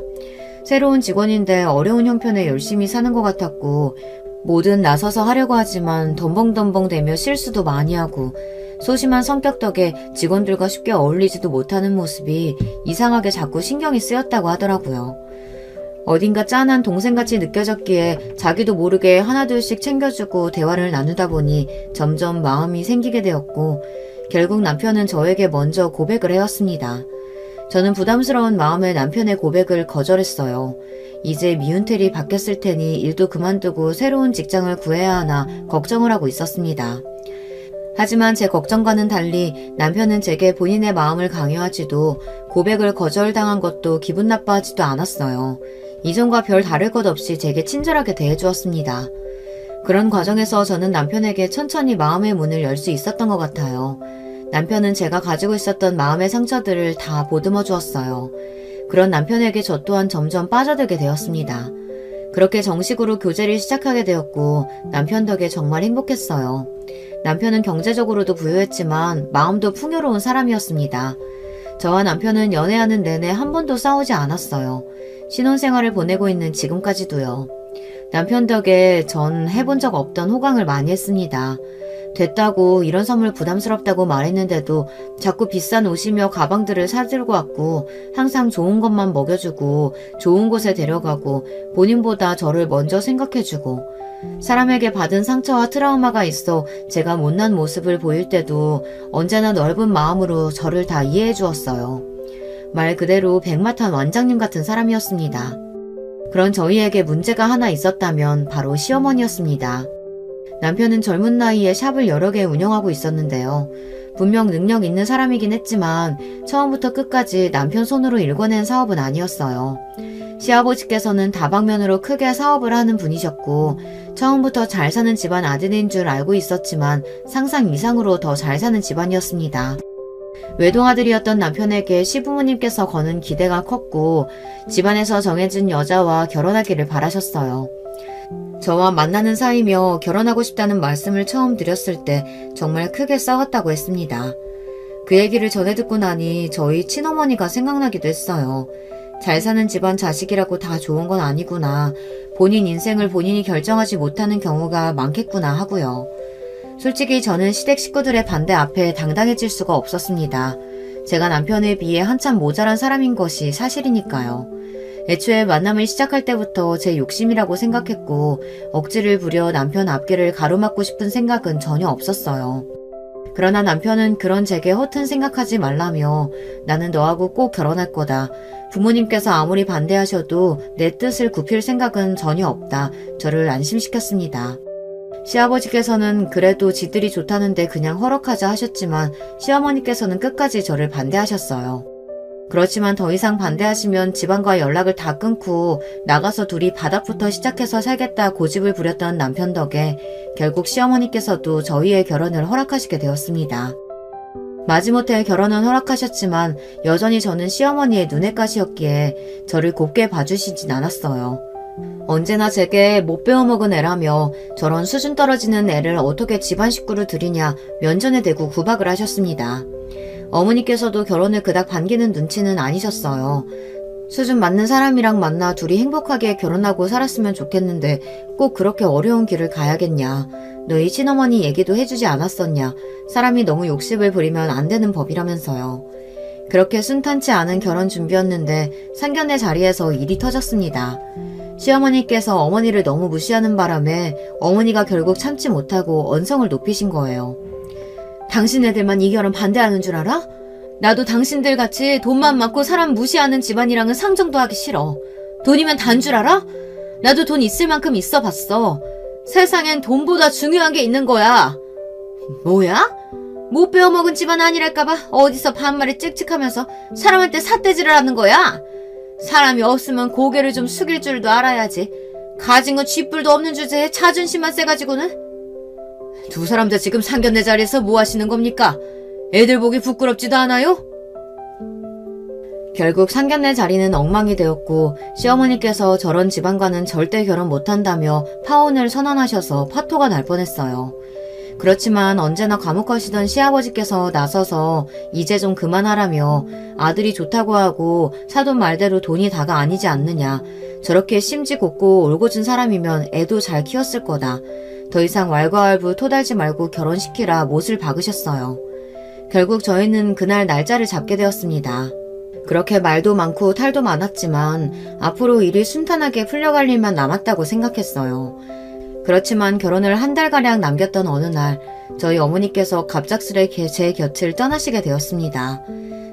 새로운 직원인데 어려운 형편에 열심히 사는 것 같았고 뭐든 나서서 하려고 하지만 덤벙덤벙대며 실수도 많이 하고 소심한 성격 덕에 직원들과 쉽게 어울리지도 못하는 모습이 이상하게 자꾸 신경이 쓰였다고 하더라고요. 어딘가 짠한 동생같이 느껴졌기에 자기도 모르게 하나둘씩 챙겨주고 대화를 나누다 보니 점점 마음이 생기게 되었고 결국 남편은 저에게 먼저 고백을 해왔습니다. 저는 부담스러운 마음에 남편의 고백을 거절했어요. 이제 미운틀이 바뀌었을 테니 일도 그만두고 새로운 직장을 구해야 하나 걱정을 하고 있었습니다. 하지만 제 걱정과는 달리 남편은 제게 본인의 마음을 강요하지도 고백을 거절당한 것도 기분 나빠하지도 않았어요. 이전과 별 다를 것 없이 제게 친절하게 대해주었습니다. 그런 과정에서 저는 남편에게 천천히 마음의 문을 열 수 있었던 것 같아요. 남편은 제가 가지고 있었던 마음의 상처들을 다 보듬어 주었어요. 그런 남편에게 저 또한 점점 빠져들게 되었습니다. 그렇게 정식으로 교제를 시작하게 되었고 남편 덕에 정말 행복했어요. 남편은 경제적으로도 부유했지만 마음도 풍요로운 사람이었습니다. 저와 남편은 연애하는 내내 한 번도 싸우지 않았어요. 신혼생활을 보내고 있는 지금까지도요. 남편 덕에 전 해본 적 없던 호강을 많이 했습니다. 됐다고 이런 선물 부담스럽다고 말했는데도 자꾸 비싼 옷이며 가방들을 사들고 왔고 항상 좋은 것만 먹여주고 좋은 곳에 데려가고 본인보다 저를 먼저 생각해주고 사람에게 받은 상처와 트라우마가 있어 제가 못난 모습을 보일 때도 언제나 넓은 마음으로 저를 다 이해해 주었어요. 말 그대로 백마탄 원장님 같은 사람이었습니다. 그런 저희에게 문제가 하나 있었다면 바로 시어머니였습니다. 남편은 젊은 나이에 샵을 여러 개 운영하고 있었는데요. 분명 능력 있는 사람이긴 했지만 처음부터 끝까지 남편 손으로 일궈낸 사업은 아니었어요. 시아버지께서는 다방면으로 크게 사업을 하는 분이셨고 처음부터 잘 사는 집안 아들인 줄 알고 있었지만 상상 이상으로 더 잘 사는 집안이었습니다. 외동아들이었던 남편에게 시부모님께서 거는 기대가 컸고 집안에서 정해진 여자와 결혼하기를 바라셨어요. 저와 만나는 사이며 결혼하고 싶다는 말씀을 처음 드렸을 때 정말 크게 싸웠다고 했습니다. 그 얘기를 전해 듣고 나니 저희 친어머니가 생각나기도 했어요. 잘 사는 집안 자식이라고 다 좋은 건 아니구나. 본인 인생을 본인이 결정하지 못하는 경우가 많겠구나 하고요. 솔직히 저는 시댁 식구들의 반대 앞에 당당해질 수가 없었습니다. 제가 남편에 비해 한참 모자란 사람인 것이 사실이니까요. 애초에 만남을 시작할 때부터 제 욕심이라고 생각했고 억지를 부려 남편 앞길을 가로막고 싶은 생각은 전혀 없었어요. 그러나 남편은 그런 제게 허튼 생각하지 말라며 나는 너하고 꼭 결혼할 거다. 부모님께서 아무리 반대하셔도 내 뜻을 굽힐 생각은 전혀 없다. 저를 안심시켰습니다. 시아버지께서는 그래도 지들이 좋다는데 그냥 허락하자 하셨지만 시어머니께서는 끝까지 저를 반대하셨어요. 그렇지만 더 이상 반대하시면 집안과 연락을 다 끊고 나가서 둘이 바닥부터 시작해서 살겠다 고집을 부렸던 남편 덕에 결국 시어머니께서도 저희의 결혼을 허락하시게 되었습니다. 마지못해 결혼은 허락하셨지만 여전히 저는 시어머니의 눈엣 가시였기에 저를 곱게 봐주시진 않았어요. 언제나 제게 못 배워먹은 애라며 저런 수준 떨어지는 애를 어떻게 집안 식구를 들이냐 면전에 대고 구박을 하셨습니다. 어머니께서도 결혼을 그닥 반기는 눈치는 아니셨어요. 수준 맞는 사람이랑 만나 둘이 행복하게 결혼하고 살았으면 좋겠는데 꼭 그렇게 어려운 길을 가야겠냐. 너희 친어머니 얘기도 해주지 않았었냐. 사람이 너무 욕심을 부리면 안 되는 법이라면서요. 그렇게 순탄치 않은 결혼 준비였는데 상견례 자리에서 일이 터졌습니다. 시어머니께서 어머니를 너무 무시하는 바람에 어머니가 결국 참지 못하고 언성을 높이신 거예요. 당신 애들만 이 결혼 반대하는 줄 알아? 나도 당신들 같이 돈만 많고 사람 무시하는 집안이랑은 상정도 하기 싫어. 돈이면 단 줄 알아? 나도 돈 있을 만큼 있어 봤어. 세상엔 돈보다 중요한 게 있는 거야. 뭐야? 못 배워먹은 집안 아니랄까봐 어디서 반말을 찍찍하면서 사람한테 삿대질을 하는 거야? 사람이 없으면 고개를 좀 숙일 줄도 알아야지. 가진 건 쥐뿔도 없는 주제에 자존심만 세가지고는. 두 사람 다 지금 상견례 자리에서 뭐 하시는 겁니까? 애들 보기 부끄럽지도 않아요? 결국 상견례 자리는 엉망이 되었고 시어머니께서 저런 집안과는 절대 결혼 못한다며 파혼을 선언하셔서 파토가 날 뻔했어요. 그렇지만 언제나 과묵하시던 시아버지께서 나서서 이제 좀 그만하라며 아들이 좋다고 하고 사돈 말대로 돈이 다가 아니지 않느냐. 저렇게 심지 곱고 올곧은 사람이면 애도 잘 키웠을 거다. 더 이상 왈가왈부 토달지 말고 결혼시키라 못을 박으셨어요. 결국 저희는 그날 날짜를 잡게 되었습니다. 그렇게 말도 많고 탈도 많았지만 앞으로 일이 순탄하게 풀려갈 일만 남았다고 생각했어요. 그렇지만 결혼을 한 달가량 남겼던 어느 날 저희 어머니께서 갑작스레 제 곁을 떠나시게 되었습니다.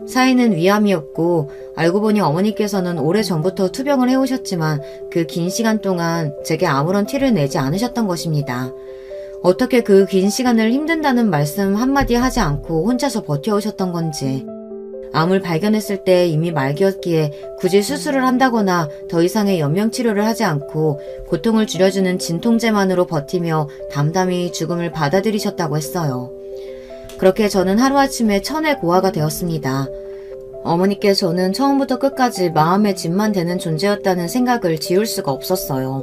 사이는 위암이었고 알고 보니 어머니께서는 오래전부터 투병을 해오셨지만 그 긴 시간 동안 제게 아무런 티를 내지 않으셨던 것입니다. 어떻게 그 긴 시간을 힘든다는 말씀 한마디 하지 않고 혼자서 버텨오셨던 건지. 암을 발견했을 때 이미 말기였기에 굳이 수술을 한다거나 더 이상의 연명치료를 하지 않고 고통을 줄여주는 진통제만으로 버티며 담담히 죽음을 받아들이셨다고 했어요. 그렇게 저는 하루아침에 천의 고아가 되었습니다. 어머니께 저는 처음부터 끝까지 마음의 짐만 되는 존재였다는 생각을 지울 수가 없었어요.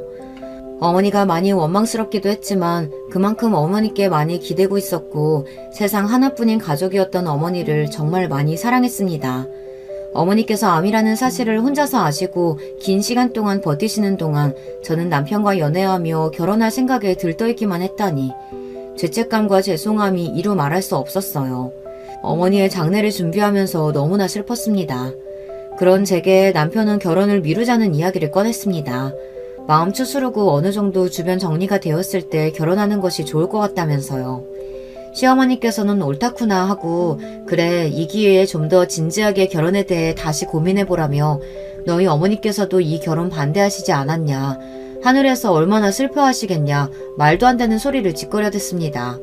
어머니가 많이 원망스럽기도 했지만 그만큼 어머니께 많이 기대고 있었고 세상 하나뿐인 가족이었던 어머니를 정말 많이 사랑했습니다. 어머니께서 암이라는 사실을 혼자서 아시고 긴 시간 동안 버티시는 동안 저는 남편과 연애하며 결혼할 생각에 들떠있기만 했다니 죄책감과 죄송함이 이루 말할 수 없었어요. 어머니의 장례를 준비하면서 너무나 슬펐습니다. 그런 제게 남편은 결혼을 미루자는 이야기를 꺼냈습니다. 마음 추스르고 어느 정도 주변 정리가 되었을 때 결혼하는 것이 좋을 것 같다면서요. 시어머니께서는 옳다구나 하고 그래 이 기회에 좀 더 진지하게 결혼에 대해 다시 고민해보라며 너희 어머니께서도 이 결혼 반대하시지 않았냐. 하늘에서 얼마나 슬퍼하시겠냐. 말도 안 되는 소리를 짓거려댔습니다.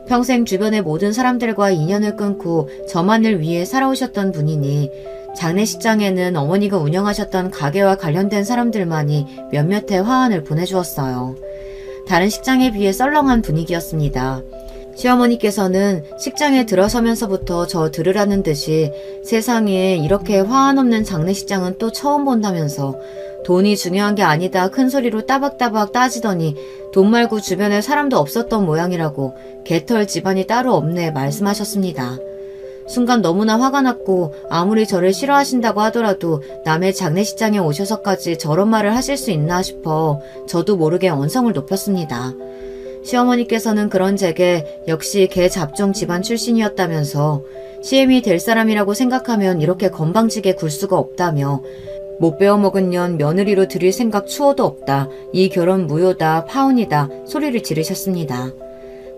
평생 주변의 모든 사람들과 인연을 끊고 저만을 위해 살아오셨던 분이니 장례식장에는 어머니가 운영하셨던 가게와 관련된 사람들만이 몇몇의 화환을 보내주었어요. 다른 식장에 비해 썰렁한 분위기였습니다. 시어머니께서는 식장에 들어서면서부터 저 들으라는 듯이 세상에 이렇게 화환 없는 장례식장은 또 처음 본다면서 돈이 중요한 게 아니다 큰 소리로 따박따박 따지더니 돈 말고 주변에 사람도 없었던 모양이라고 개털 집안이 따로 없네 말씀하셨습니다. 순간 너무나 화가 났고 아무리 저를 싫어하신다고 하더라도 남의 장례식장에 오셔서까지 저런 말을 하실 수 있나 싶어 저도 모르게 언성을 높였습니다. 시어머니께서는 그런 제게 역시 개 잡종 집안 출신이었다면서 시엠이 될 사람이라고 생각하면 이렇게 건방지게 굴 수가 없다며 못 배워먹은 년 며느리로 들일 생각 추호도 없다. 이 결혼 무효다. 파혼이다. 소리를 지르셨습니다.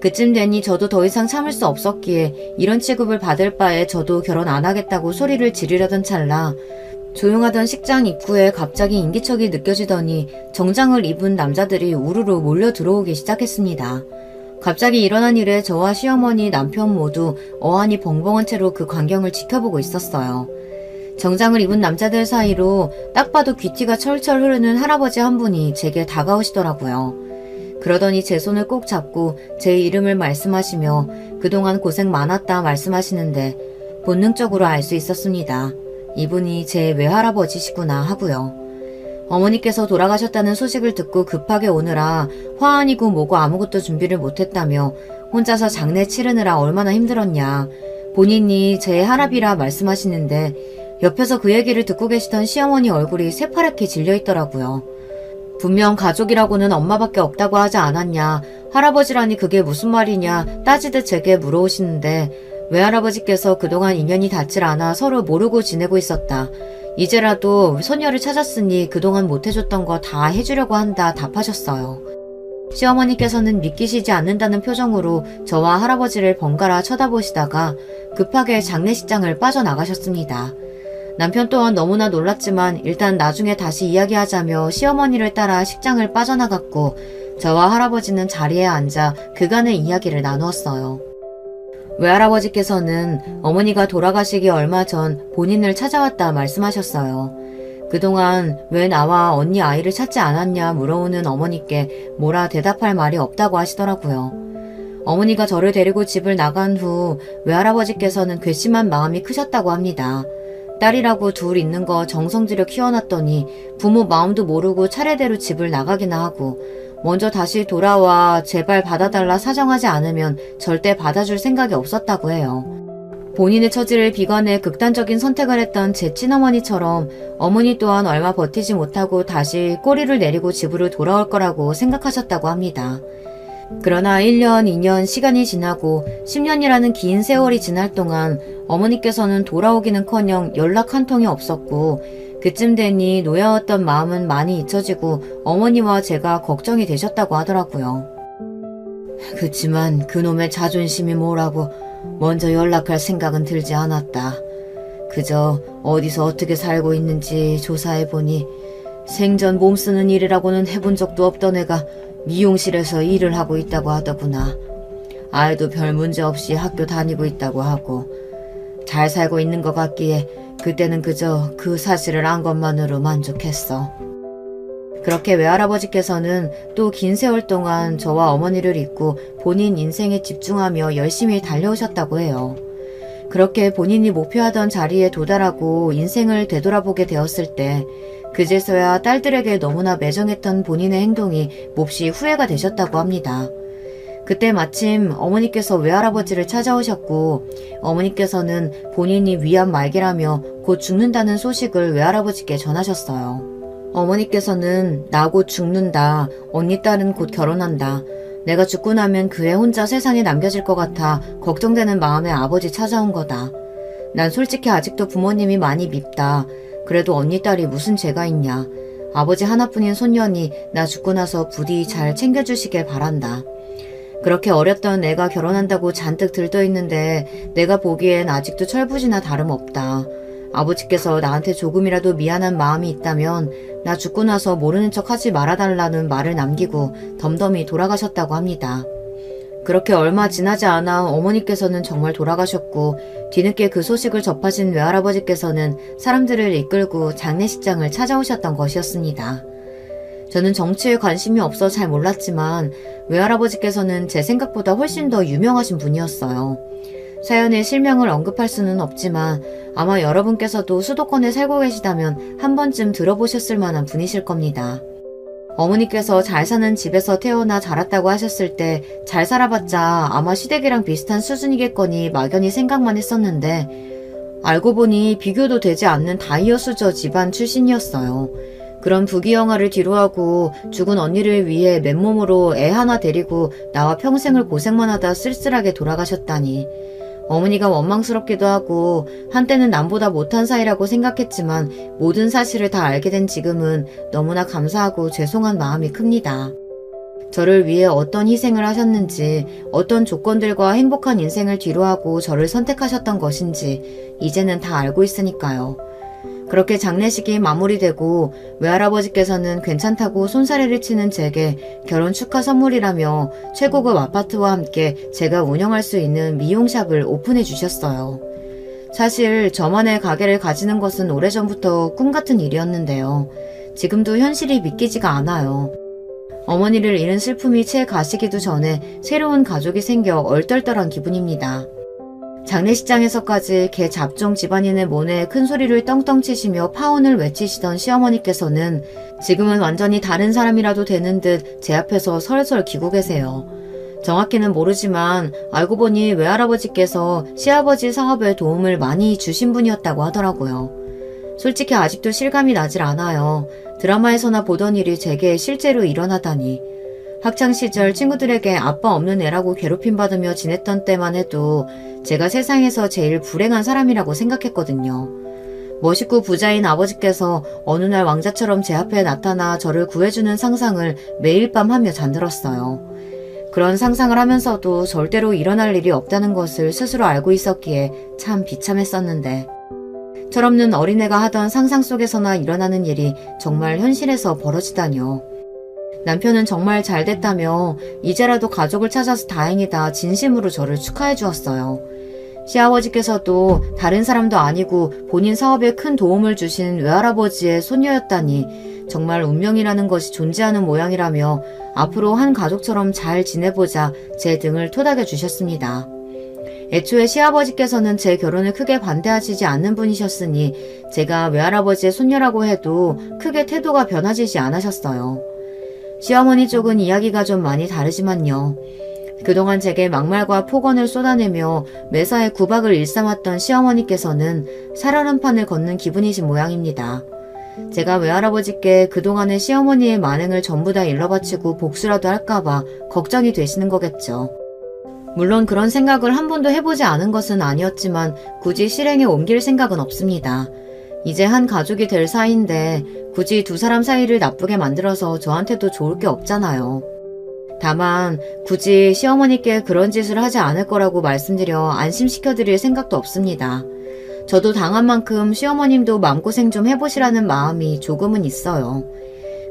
그쯤 되니 저도 더 이상 참을 수 없었기에 이런 취급을 받을 바에 저도 결혼 안 하겠다고 소리를 지르려던 찰나 조용하던 식장 입구에 갑자기 인기척이 느껴지더니 정장을 입은 남자들이 우르르 몰려 들어오기 시작했습니다. 갑자기 일어난 일에 저와 시어머니, 남편 모두 어안이 벙벙한 채로 그 광경을 지켜보고 있었어요. 정장을 입은 남자들 사이로 딱 봐도 귀티가 철철 흐르는 할아버지 한 분이 제게 다가오시더라고요. 그러더니 제 손을 꼭 잡고 제 이름을 말씀하시며 그동안 고생 많았다 말씀하시는데 본능적으로 알 수 있었습니다. 이분이 제 외할아버지시구나 하고요. 어머니께서 돌아가셨다는 소식을 듣고 급하게 오느라 화환이고 뭐고 아무것도 준비를 못했다며 혼자서 장례 치르느라 얼마나 힘들었냐. 본인이 제 할아비라 말씀하시는데 옆에서 그 얘기를 듣고 계시던 시어머니 얼굴이 새파랗게 질려있더라고요. 분명 가족이라고는 엄마밖에 없다고 하지 않았냐. 할아버지라니 그게 무슨 말이냐 따지듯 제게 물어오시는데 외할아버지께서 그동안 인연이 닿질 않아 서로 모르고 지내고 있었다. 이제라도 소녀를 찾았으니 그동안 못해줬던 거 다 해주려고 한다 답하셨어요. 시어머니께서는 믿기시지 않는다는 표정으로 저와 할아버지를 번갈아 쳐다보시다가 급하게 장례식장을 빠져나가셨습니다. 남편 또한 너무나 놀랐지만 일단 나중에 다시 이야기하자며 시어머니를 따라 식장을 빠져나갔고 저와 할아버지는 자리에 앉아 그간의 이야기를 나누었어요. 외할아버지께서는 어머니가 돌아가시기 얼마 전 본인을 찾아왔다 말씀하셨어요. 그동안 왜 나와 언니 아이를 찾지 않았냐 물어오는 어머니께 뭐라 대답할 말이 없다고 하시더라고요. 어머니가 저를 데리고 집을 나간 후 외할아버지께서는 괘씸한 마음이 크셨다고 합니다. 딸이라고 둘 있는 거 정성 들여 키워놨더니 부모 마음도 모르고 차례대로 집을 나가기나 하고 먼저 다시 돌아와 제발 받아달라 사정하지 않으면 절대 받아줄 생각이 없었다고 해요. 본인의 처지를 비관해 극단적인 선택을 했던 제 친어머니처럼 어머니 또한 얼마 버티지 못하고 다시 꼬리를 내리고 집으로 돌아올 거라고 생각하셨다고 합니다. 그러나 1년, 2년 시간이 지나고 10년이라는 긴 세월이 지날 동안 어머니께서는 돌아오기는커녕 연락 한 통이 없었고 그쯤 되니 놓여왔던 마음은 많이 잊혀지고 어머니와 제가 걱정이 되셨다고 하더라고요. 그치만 그놈의 자존심이 뭐라고 먼저 연락할 생각은 들지 않았다. 그저 어디서 어떻게 살고 있는지 조사해보니 생전 몸쓰는 일이라고는 해본 적도 없던 애가 미용실에서 일을 하고 있다고 하더구나. 아이도 별 문제 없이 학교 다니고 있다고 하고 잘 살고 있는 것 같기에 그때는 그저 그 사실을 안 것만으로 만족했어. 그렇게 외할아버지께서는 또 긴 세월 동안 저와 어머니를 잊고 본인 인생에 집중하며 열심히 달려오셨다고 해요. 그렇게 본인이 목표하던 자리에 도달하고 인생을 되돌아보게 되었을 때 그제서야 딸들에게 너무나 매정했던 본인의 행동이 몹시 후회가 되셨다고 합니다. 그때 마침 어머니께서 외할아버지를 찾아오셨고 어머니께서는 본인이 위암 말기라며 곧 죽는다는 소식을 외할아버지께 전하셨어요. 어머니께서는 나 곧 죽는다. 언니 딸은 곧 결혼한다. 내가 죽고 나면 그 애 혼자 세상에 남겨질 것 같아 걱정되는 마음에 아버지 찾아온 거다. 난 솔직히 아직도 부모님이 많이 밉다. 그래도 언니 딸이 무슨 죄가 있냐. 아버지 하나뿐인 손녀니 나 죽고 나서 부디 잘 챙겨주시길 바란다. 그렇게 어렸던 애가 결혼한다고 잔뜩 들떠있는데 내가 보기엔 아직도 철부지나 다름없다. 아버지께서 나한테 조금이라도 미안한 마음이 있다면 나 죽고 나서 모르는 척 하지 말아달라는 말을 남기고 덤덤히 돌아가셨다고 합니다. 그렇게 얼마 지나지 않아 어머니께서는 정말 돌아가셨고 뒤늦게 그 소식을 접하신 외할아버지께서는 사람들을 이끌고 장례식장을 찾아오셨던 것이었습니다. 저는 정치에 관심이 없어 잘 몰랐지만 외할아버지께서는 제 생각보다 훨씬 더 유명하신 분이었어요. 사연에 실명을 언급할 수는 없지만 아마 여러분께서도 수도권에 살고 계시다면 한 번쯤 들어보셨을 만한 분이실 겁니다. 어머니께서 잘 사는 집에서 태어나 자랐다고 하셨을 때 잘 살아봤자 아마 시댁이랑 비슷한 수준이겠거니 막연히 생각만 했었는데 알고 보니 비교도 되지 않는 다이어수저 집안 출신이었어요. 그런 부귀영화를 뒤로하고 죽은 언니를 위해 맨몸으로 애 하나 데리고 나와 평생을 고생만 하다 쓸쓸하게 돌아가셨다니. 어머니가 원망스럽기도 하고 한때는 남보다 못한 사이라고 생각했지만 모든 사실을 다 알게 된 지금은 너무나 감사하고 죄송한 마음이 큽니다. 저를 위해 어떤 희생을 하셨는지 어떤 조건들과 행복한 인생을 뒤로하고 저를 선택하셨던 것인지 이제는 다 알고 있으니까요. 그렇게 장례식이 마무리되고 외할아버지께서는 괜찮다고 손사래를 치는 제게 결혼 축하 선물이라며 최고급 아파트와 함께 제가 운영할 수 있는 미용샵을 오픈해 주셨어요. 사실 저만의 가게를 가지는 것은 오래전부터 꿈같은 일이었는데요. 지금도 현실이 믿기지가 않아요. 어머니를 잃은 슬픔이 채 가시기도 전에 새로운 가족이 생겨 얼떨떨한 기분입니다. 장례식장에서까지 개 잡종 집안인의 모내에 큰 소리를 떵떵 치시며 파혼을 외치시던 시어머니께서는 지금은 완전히 다른 사람이라도 되는 듯 제 앞에서 설설 기고 계세요. 정확히는 모르지만 알고 보니 외할아버지께서 시아버지 사업에 도움을 많이 주신 분이었다고 하더라고요. 솔직히 아직도 실감이 나질 않아요. 드라마에서나 보던 일이 제게 실제로 일어나다니. 학창시절 친구들에게 아빠 없는 애라고 괴롭힘받으며 지냈던 때만 해도 제가 세상에서 제일 불행한 사람이라고 생각했거든요. 멋있고 부자인 아버지께서 어느 날 왕자처럼 제 앞에 나타나 저를 구해주는 상상을 매일 밤 하며 잠들었어요. 그런 상상을 하면서도 절대로 일어날 일이 없다는 것을 스스로 알고 있었기에 참 비참했었는데 철없는 어린애가 하던 상상 속에서나 일어나는 일이 정말 현실에서 벌어지다니요. 남편은 정말 잘 됐다며 이제라도 가족을 찾아서 다행이다 진심으로 저를 축하해 주었어요. 시아버지께서도 다른 사람도 아니고 본인 사업에 큰 도움을 주신 외할아버지의 손녀였다니 정말 운명이라는 것이 존재하는 모양이라며 앞으로 한 가족처럼 잘 지내보자 제 등을 토닥여 주셨습니다. 애초에 시아버지께서는 제 결혼을 크게 반대하시지 않는 분이셨으니 제가 외할아버지의 손녀라고 해도 크게 태도가 변화지지 않으셨어요. 시어머니 쪽은 이야기가 좀 많이 다르지만요. 그동안 제게 막말과 폭언을 쏟아내며 매사에 구박을 일삼았던 시어머니께서는 살얼음판을 걷는 기분이신 모양입니다. 제가 외할아버지께 그동안의 시어머니의 만행을 전부 다 일러바치고 복수라도 할까봐 걱정이 되시는 거겠죠. 물론 그런 생각을 한 번도 해보지 않은 것은 아니었지만 굳이 실행에 옮길 생각은 없습니다. 이제 한 가족이 될 사이인데 굳이 두 사람 사이를 나쁘게 만들어서 저한테도 좋을 게 없잖아요. 다만 굳이 시어머니께 그런 짓을 하지 않을 거라고 말씀드려 안심시켜드릴 생각도 없습니다. 저도 당한 만큼 시어머님도 마음고생 좀 해보시라는 마음이 조금은 있어요.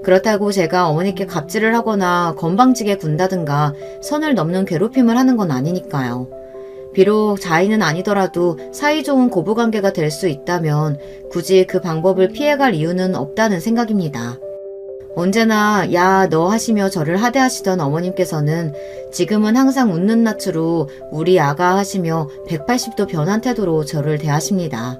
그렇다고 제가 어머니께 갑질을 하거나 건방지게 군다든가 선을 넘는 괴롭힘을 하는 건 아니니까요. 비록 자의는 아니더라도 사이좋은 고부관계가 될 수 있다면 굳이 그 방법을 피해갈 이유는 없다는 생각입니다. 언제나 야 너 하시며 저를 하대하시던 어머님께서는 지금은 항상 웃는 낯으로 우리 아가 하시며 180도 변한 태도로 저를 대하십니다.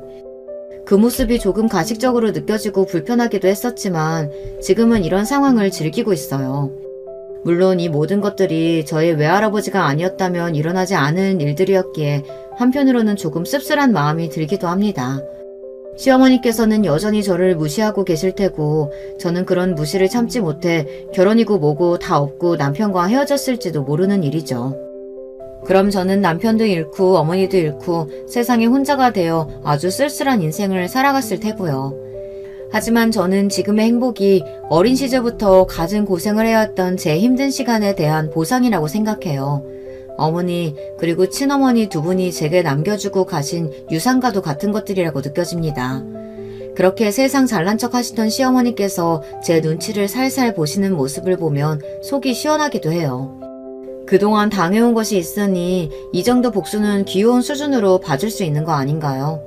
그 모습이 조금 가식적으로 느껴지고 불편하기도 했었지만 지금은 이런 상황을 즐기고 있어요. 물론 이 모든 것들이 저의 외할아버지가 아니었다면 일어나지 않은 일들이었기에 한편으로는 조금 씁쓸한 마음이 들기도 합니다. 시어머니께서는 여전히 저를 무시하고 계실 테고 저는 그런 무시를 참지 못해 결혼이고 뭐고 다 없고 남편과 헤어졌을지도 모르는 일이죠. 그럼 저는 남편도 잃고 어머니도 잃고 세상에 혼자가 되어 아주 쓸쓸한 인생을 살아갔을 테고요. 하지만 저는 지금의 행복이 어린 시절부터 갖은 고생을 해왔던 제 힘든 시간에 대한 보상이라고 생각해요. 어머니 그리고 친어머니 두 분이 제게 남겨주고 가신 유산과도 같은 것들이라고 느껴집니다. 그렇게 세상 잘난 척 하시던 시어머니께서 제 눈치를 살살 보시는 모습을 보면 속이 시원하기도 해요. 그동안 당해온 것이 있으니 이 정도 복수는 귀여운 수준으로 봐줄 수 있는 거 아닌가요?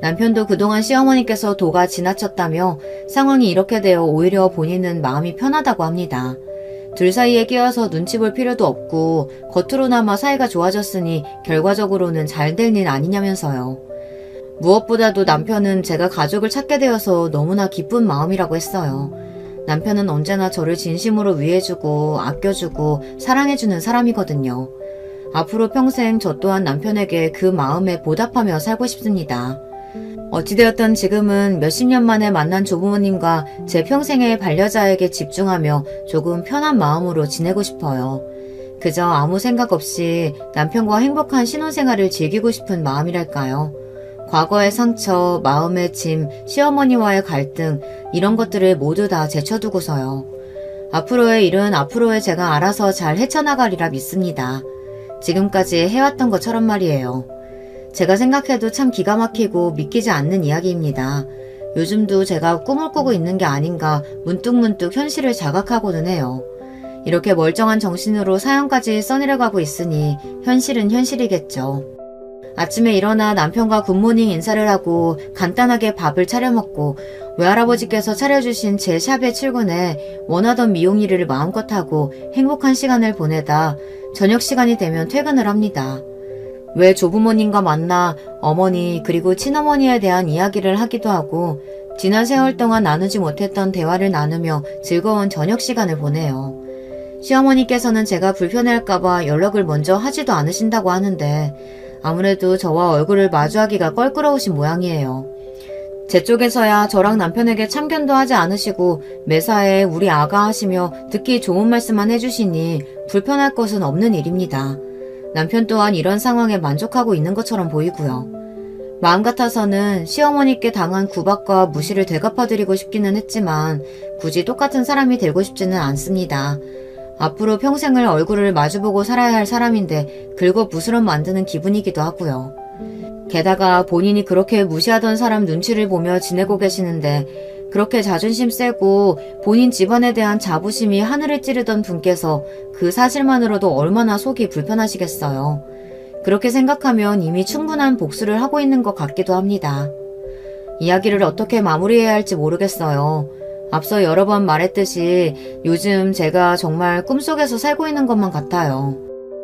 남편도 그동안 시어머니께서 도가 지나쳤다며 상황이 이렇게 되어 오히려 본인은 마음이 편하다고 합니다. 둘 사이에 끼어서 눈치 볼 필요도 없고 겉으로나마 사이가 좋아졌으니 결과적으로는 잘 될 일 아니냐면서요. 무엇보다도 남편은 제가 가족을 찾게 되어서 너무나 기쁜 마음이라고 했어요. 남편은 언제나 저를 진심으로 위해주고 아껴주고 사랑해주는 사람이거든요. 앞으로 평생 저 또한 남편에게 그 마음에 보답하며 살고 싶습니다. 어찌되었든 지금은 몇십 년 만에 만난 조부모님과 제 평생의 반려자에게 집중하며 조금 편한 마음으로 지내고 싶어요. 그저 아무 생각 없이 남편과 행복한 신혼생활을 즐기고 싶은 마음이랄까요. 과거의 상처, 마음의 짐, 시어머니와의 갈등 이런 것들을 모두 다 제쳐두고서요. 앞으로의 일은 앞으로의 제가 알아서 잘 헤쳐나가리라 믿습니다. 지금까지 해왔던 것처럼 말이에요. 제가 생각해도 참 기가 막히고 믿기지 않는 이야기입니다. 요즘도 제가 꿈을 꾸고 있는 게 아닌가 문득문득 현실을 자각하고는 해요. 이렇게 멀쩡한 정신으로 사연까지 써내려가고 있으니 현실은 현실이겠죠. 아침에 일어나 남편과 굿모닝 인사를 하고 간단하게 밥을 차려 먹고 외할아버지께서 차려주신 제 샵에 출근해 원하던 미용 일을 마음껏 하고 행복한 시간을 보내다 저녁 시간이 되면 퇴근을 합니다. 왜 조부모님과 만나 어머니 그리고 친어머니에 대한 이야기를 하기도 하고 지난 세월 동안 나누지 못했던 대화를 나누며 즐거운 저녁 시간을 보내요. 시어머니께서는 제가 불편해할까봐 연락을 먼저 하지도 않으신다고 하는데 아무래도 저와 얼굴을 마주하기가 껄끄러우신 모양이에요. 제 쪽에서야 저랑 남편에게 참견도 하지 않으시고 매사에 우리 아가 하시며 듣기 좋은 말씀만 해주시니 불편할 것은 없는 일입니다. 남편 또한 이런 상황에 만족하고 있는 것처럼 보이고요. 마음 같아서는 시어머니께 당한 구박과 무시를 되갚아드리고 싶기는 했지만 굳이 똑같은 사람이 되고 싶지는 않습니다. 앞으로 평생을 얼굴을 마주보고 살아야 할 사람인데 긁어부스럼 만드는 기분이기도 하고요. 게다가 본인이 그렇게 무시하던 사람 눈치를 보며 지내고 계시는데 그렇게 자존심 세고 본인 집안에 대한 자부심이 하늘을 찌르던 분께서 그 사실만으로도 얼마나 속이 불편하시겠어요. 그렇게 생각하면 이미 충분한 복수를 하고 있는 것 같기도 합니다. 이야기를 어떻게 마무리해야 할지 모르겠어요. 앞서 여러 번 말했듯이 요즘 제가 정말 꿈속에서 살고 있는 것만 같아요.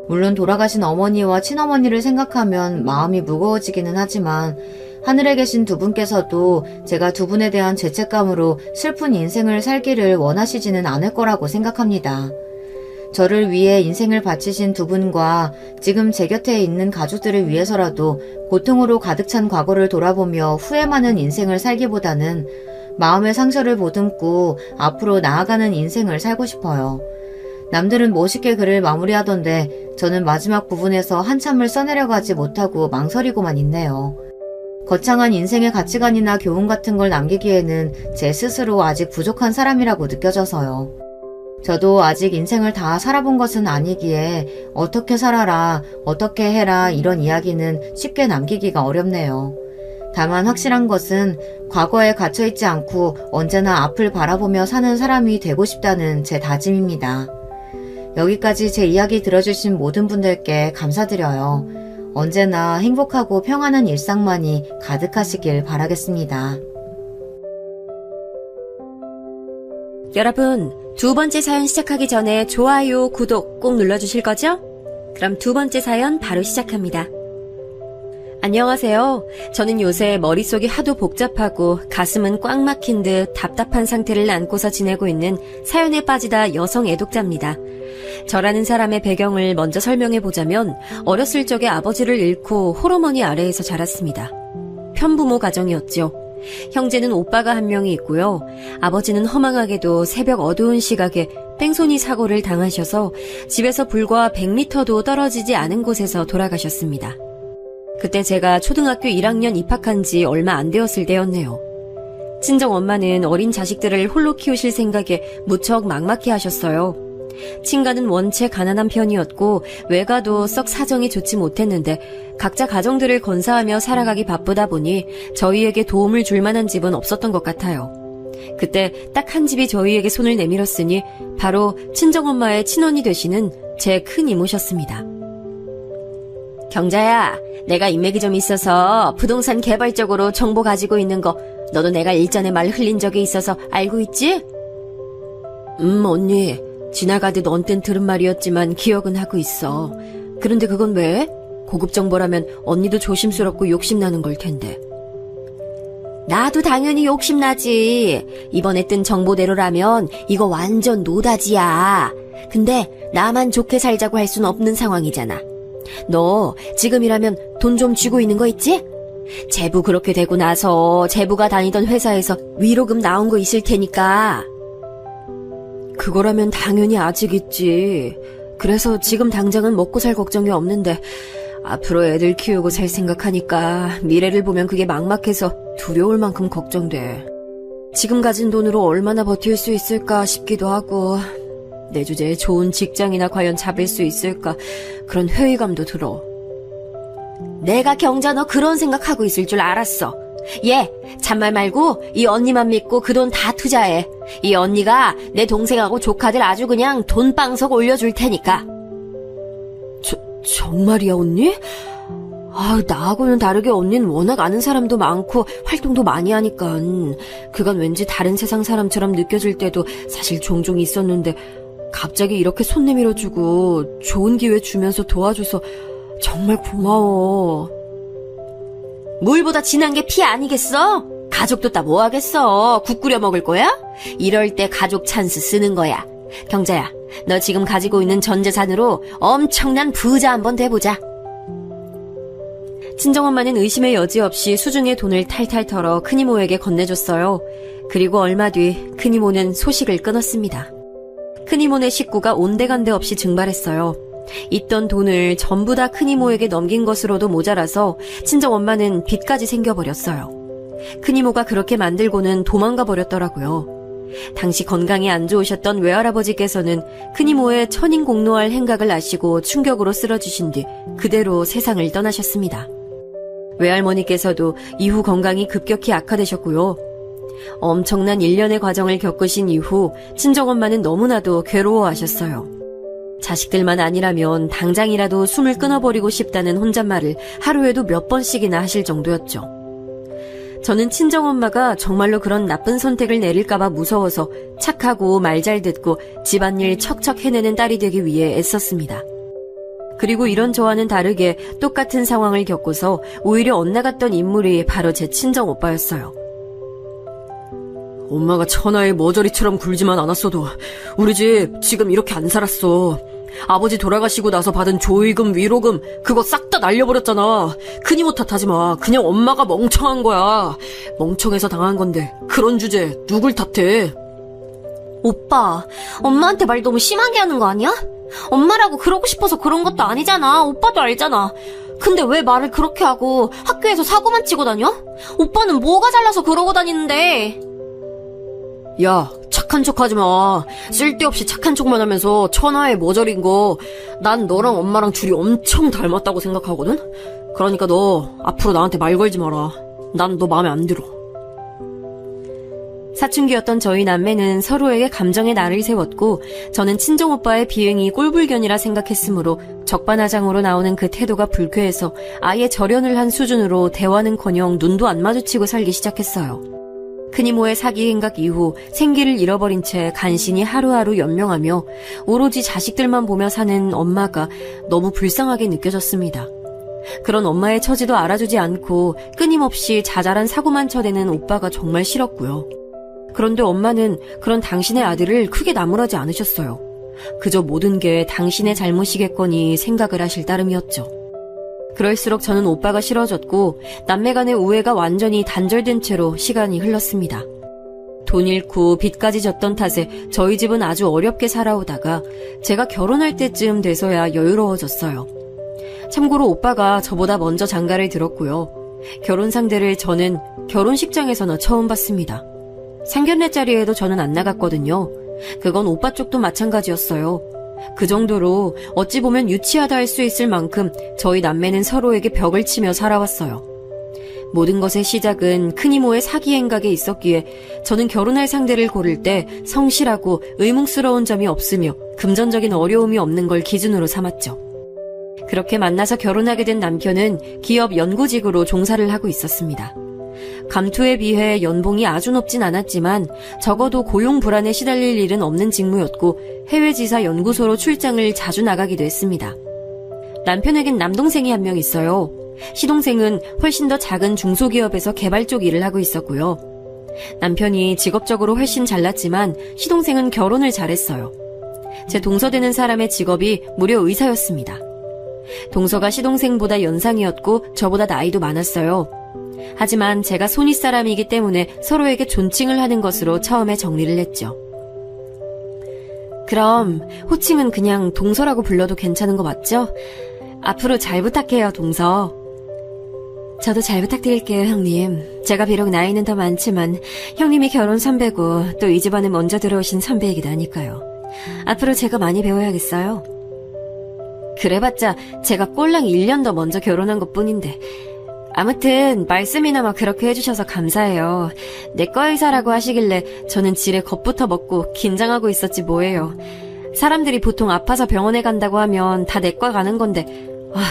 물론 돌아가신 어머니와 친어머니를 생각하면 마음이 무거워지기는 하지만 하늘에 계신 두 분께서도 제가 두 분에 대한 죄책감으로 슬픈 인생을 살기를 원하시지는 않을 거라고 생각합니다. 저를 위해 인생을 바치신 두 분과 지금 제 곁에 있는 가족들을 위해서라도 고통으로 가득 찬 과거를 돌아보며 후회 많은 인생을 살기보다는 마음의 상처를 보듬고 앞으로 나아가는 인생을 살고 싶어요. 남들은 멋있게 글을 마무리하던데 저는 마지막 부분에서 한참을 써내려가지 못하고 망설이고만 있네요. 거창한 인생의 가치관이나 교훈 같은 걸 남기기에는 제 스스로 아직 부족한 사람이라고 느껴져서요. 저도 아직 인생을 다 살아본 것은 아니기에 어떻게 살아라, 어떻게 해라 이런 이야기는 쉽게 남기기가 어렵네요. 다만 확실한 것은 과거에 갇혀있지 않고 언제나 앞을 바라보며 사는 사람이 되고 싶다는 제 다짐입니다. 여기까지 제 이야기 들어주신 모든 분들께 감사드려요. 언제나 행복하고 평안한 일상만이 가득하시길 바라겠습니다. 여러분, 두 번째 사연 시작하기 전에 좋아요, 구독 꼭 눌러주실 거죠? 그럼 두 번째 사연 바로 시작합니다. 안녕하세요. 저는 요새 머릿속이 하도 복잡하고 가슴은 꽉 막힌 듯 답답한 상태를 안고서 지내고 있는 사연에 빠지다 여성 애독자입니다. 저라는 사람의 배경을 먼저 설명해보자면 어렸을 적에 아버지를 잃고 홀어머니 아래에서 자랐습니다. 편부모 가정이었죠. 형제는 오빠가 한 명이 있고요. 아버지는 허망하게도 새벽 어두운 시각에 뺑소니 사고를 당하셔서 집에서 불과 100m도 떨어지지 않은 곳에서 돌아가셨습니다. 그때 제가 초등학교 1학년 입학한 지 얼마 안 되었을 때였네요. 친정엄마는 어린 자식들을 홀로 키우실 생각에 무척 막막해 하셨어요. 친가는 원체 가난한 편이었고 외가도 썩 사정이 좋지 못했는데 각자 가정들을 건사하며 살아가기 바쁘다 보니 저희에게 도움을 줄 만한 집은 없었던 것 같아요. 그때 딱 한 집이 저희에게 손을 내밀었으니 바로 친정엄마의 친언니 되시는 제 큰 이모셨습니다. 경자야, 내가 인맥이 좀 있어서 부동산 개발 쪽으로 정보 가지고 있는 거 너도 내가 일전에 말 흘린 적이 있어서 알고 있지? 언니. 지나가듯 언뜻 들은 말이었지만 기억은 하고 있어. 그런데 그건 왜? 고급 정보라면 언니도 조심스럽고 욕심나는 걸 텐데. 나도 당연히 욕심나지. 이번에 뜬 정보대로라면 이거 완전 노다지야. 근데 나만 좋게 살자고 할 순 없는 상황이잖아. 너 지금이라면 돈 좀 쥐고 있는 거 있지? 제부 그렇게 되고 나서 제부가 다니던 회사에서 위로금 나온 거 있을 테니까. 그거라면 당연히 아직 있지. 그래서 지금 당장은 먹고 살 걱정이 없는데 앞으로 애들 키우고 살 생각하니까 미래를 보면 그게 막막해서 두려울 만큼 걱정돼. 지금 가진 돈으로 얼마나 버틸 수 있을까 싶기도 하고 내 주제에 좋은 직장이나 과연 잡을 수 있을까 그런 회의감도 들어. 내가 경자 너 그런 생각하고 있을 줄 알았어. 얘 잔말 말고 이 언니만 믿고 그 돈 다 투자해. 이 언니가 내 동생하고 조카들 아주 그냥 돈방석 올려줄 테니까. 정말이야 언니? 나하고는 다르게 언니는 워낙 아는 사람도 많고 활동도 많이 하니까 그간 왠지 다른 세상 사람처럼 느껴질 때도 사실 종종 있었는데 갑자기 이렇게 손 내밀어주고 좋은 기회 주면서 도와줘서 정말 고마워. 물보다 진한 게 피 아니겠어? 가족도 따 뭐 하겠어? 국 끓여 먹을 거야? 이럴 때 가족 찬스 쓰는 거야. 경자야, 너 지금 가지고 있는 전 재산으로 엄청난 부자 한번 돼보자. 친정엄마는 의심의 여지 없이 수중에 돈을 탈탈 털어 큰이모에게 건네줬어요. 그리고 얼마 뒤 큰이모는 소식을 끊었습니다. 큰이모네 식구가 온데간데 없이 증발했어요. 있던 돈을 전부 다 큰이모에게 넘긴 것으로도 모자라서 친정엄마는 빚까지 생겨버렸어요. 큰이모가 그렇게 만들고는 도망가 버렸더라고요. 당시 건강이 안 좋으셨던 외할아버지께서는 큰이모의 천인공노할 행각을 아시고 충격으로 쓰러지신 뒤 그대로 세상을 떠나셨습니다. 외할머니께서도 이후 건강이 급격히 악화되셨고요. 엄청난 1년의 과정을 겪으신 이후 친정엄마는 너무나도 괴로워하셨어요. 자식들만 아니라면 당장이라도 숨을 끊어버리고 싶다는 혼잣말을 하루에도 몇 번씩이나 하실 정도였죠. 저는 친정엄마가 정말로 그런 나쁜 선택을 내릴까봐 무서워서 착하고 말 잘 듣고 집안일 척척 해내는 딸이 되기 위해 애썼습니다. 그리고 이런 저와는 다르게 똑같은 상황을 겪고서 오히려 엇나갔던 인물이 바로 제 친정 오빠였어요. 엄마가 천하의 머저리처럼 굴지만 않았어도 우리 집 지금 이렇게 안 살았어. 아버지 돌아가시고 나서 받은 조의금, 위로금 그거 싹 다 날려버렸잖아. 큰 이모 탓하지 마. 그냥 엄마가 멍청한 거야. 멍청해서 당한 건데 그런 주제 누굴 탓해? 오빠, 엄마한테 말 너무 심하게 하는 거 아니야? 엄마라고 그러고 싶어서 그런 것도 아니잖아. 오빠도 알잖아. 근데 왜 말을 그렇게 하고 학교에서 사고만 치고 다녀? 오빠는 뭐가 잘나서 그러고 다니는데? 야, 착한 척 하지 마. 쓸데없이 착한 척만 하면서 천하의 머저리인 거. 난 너랑 엄마랑 둘이 엄청 닮았다고 생각하거든? 그러니까 너 앞으로 나한테 말 걸지 마라. 난 너 마음에 안 들어. 사춘기였던 저희 남매는 서로에게 감정의 날을 세웠고 저는 친정오빠의 비행이 꼴불견이라 생각했으므로 적반하장으로 나오는 그 태도가 불쾌해서 아예 절연을 한 수준으로 대화는커녕 눈도 안 마주치고 살기 시작했어요. 큰이모의 사기 행각 이후 생기를 잃어버린 채 간신히 하루하루 연명하며 오로지 자식들만 보며 사는 엄마가 너무 불쌍하게 느껴졌습니다. 그런 엄마의 처지도 알아주지 않고 끊임없이 자잘한 사고만 쳐대는 오빠가 정말 싫었고요. 그런데 엄마는 그런 당신의 아들을 크게 나무라지 않으셨어요. 그저 모든 게 당신의 잘못이겠거니 생각을 하실 따름이었죠. 그럴수록 저는 오빠가 싫어졌고 남매 간의 우애가 완전히 단절된 채로 시간이 흘렀습니다. 돈 잃고 빚까지 졌던 탓에 저희 집은 아주 어렵게 살아오다가 제가 결혼할 때쯤 돼서야 여유로워졌어요. 참고로 오빠가 저보다 먼저 장가를 들었고요. 결혼 상대를 저는 결혼식장에서나 처음 봤습니다. 상견례 자리에도 저는 안 나갔거든요. 그건 오빠 쪽도 마찬가지였어요. 그 정도로 어찌 보면 유치하다 할 수 있을 만큼 저희 남매는 서로에게 벽을 치며 살아왔어요. 모든 것의 시작은 큰이모의 사기 행각에 있었기에 저는 결혼할 상대를 고를 때 성실하고 의문스러운 점이 없으며 금전적인 어려움이 없는 걸 기준으로 삼았죠. 그렇게 만나서 결혼하게 된 남편은 기업 연구직으로 종사를 하고 있었습니다. 감투에 비해 연봉이 아주 높진 않았지만 적어도 고용 불안에 시달릴 일은 없는 직무였고 해외 지사 연구소로 출장을 자주 나가기도 했습니다. 남편에겐 남동생이 한 명 있어요. 시동생은 훨씬 더 작은 중소기업에서 개발 쪽 일을 하고 있었고요. 남편이 직업적으로 훨씬 잘났지만 시동생은 결혼을 잘했어요. 제 동서되는 사람의 직업이 무려 의사였습니다. 동서가 시동생보다 연상이었고 저보다 나이도 많았어요. 하지만 제가 손윗사람이기 때문에 서로에게 존칭을 하는 것으로 처음에 정리를 했죠. 그럼 호칭은 그냥 동서라고 불러도 괜찮은 거 맞죠? 앞으로 잘 부탁해요, 동서. 저도 잘 부탁드릴게요, 형님. 제가 비록 나이는 더 많지만 형님이 결혼 선배고 또 이 집안에 먼저 들어오신 선배이기도 하니까요. 앞으로 제가 많이 배워야겠어요. 그래봤자 제가 꼴랑 1년 더 먼저 결혼한 것뿐인데 아무튼 말씀이나마 그렇게 해주셔서 감사해요. 내과 의사라고 하시길래 저는 지레 겁부터 먹고 긴장하고 있었지 뭐예요. 사람들이 보통 아파서 병원에 간다고 하면 다 내과 가는 건데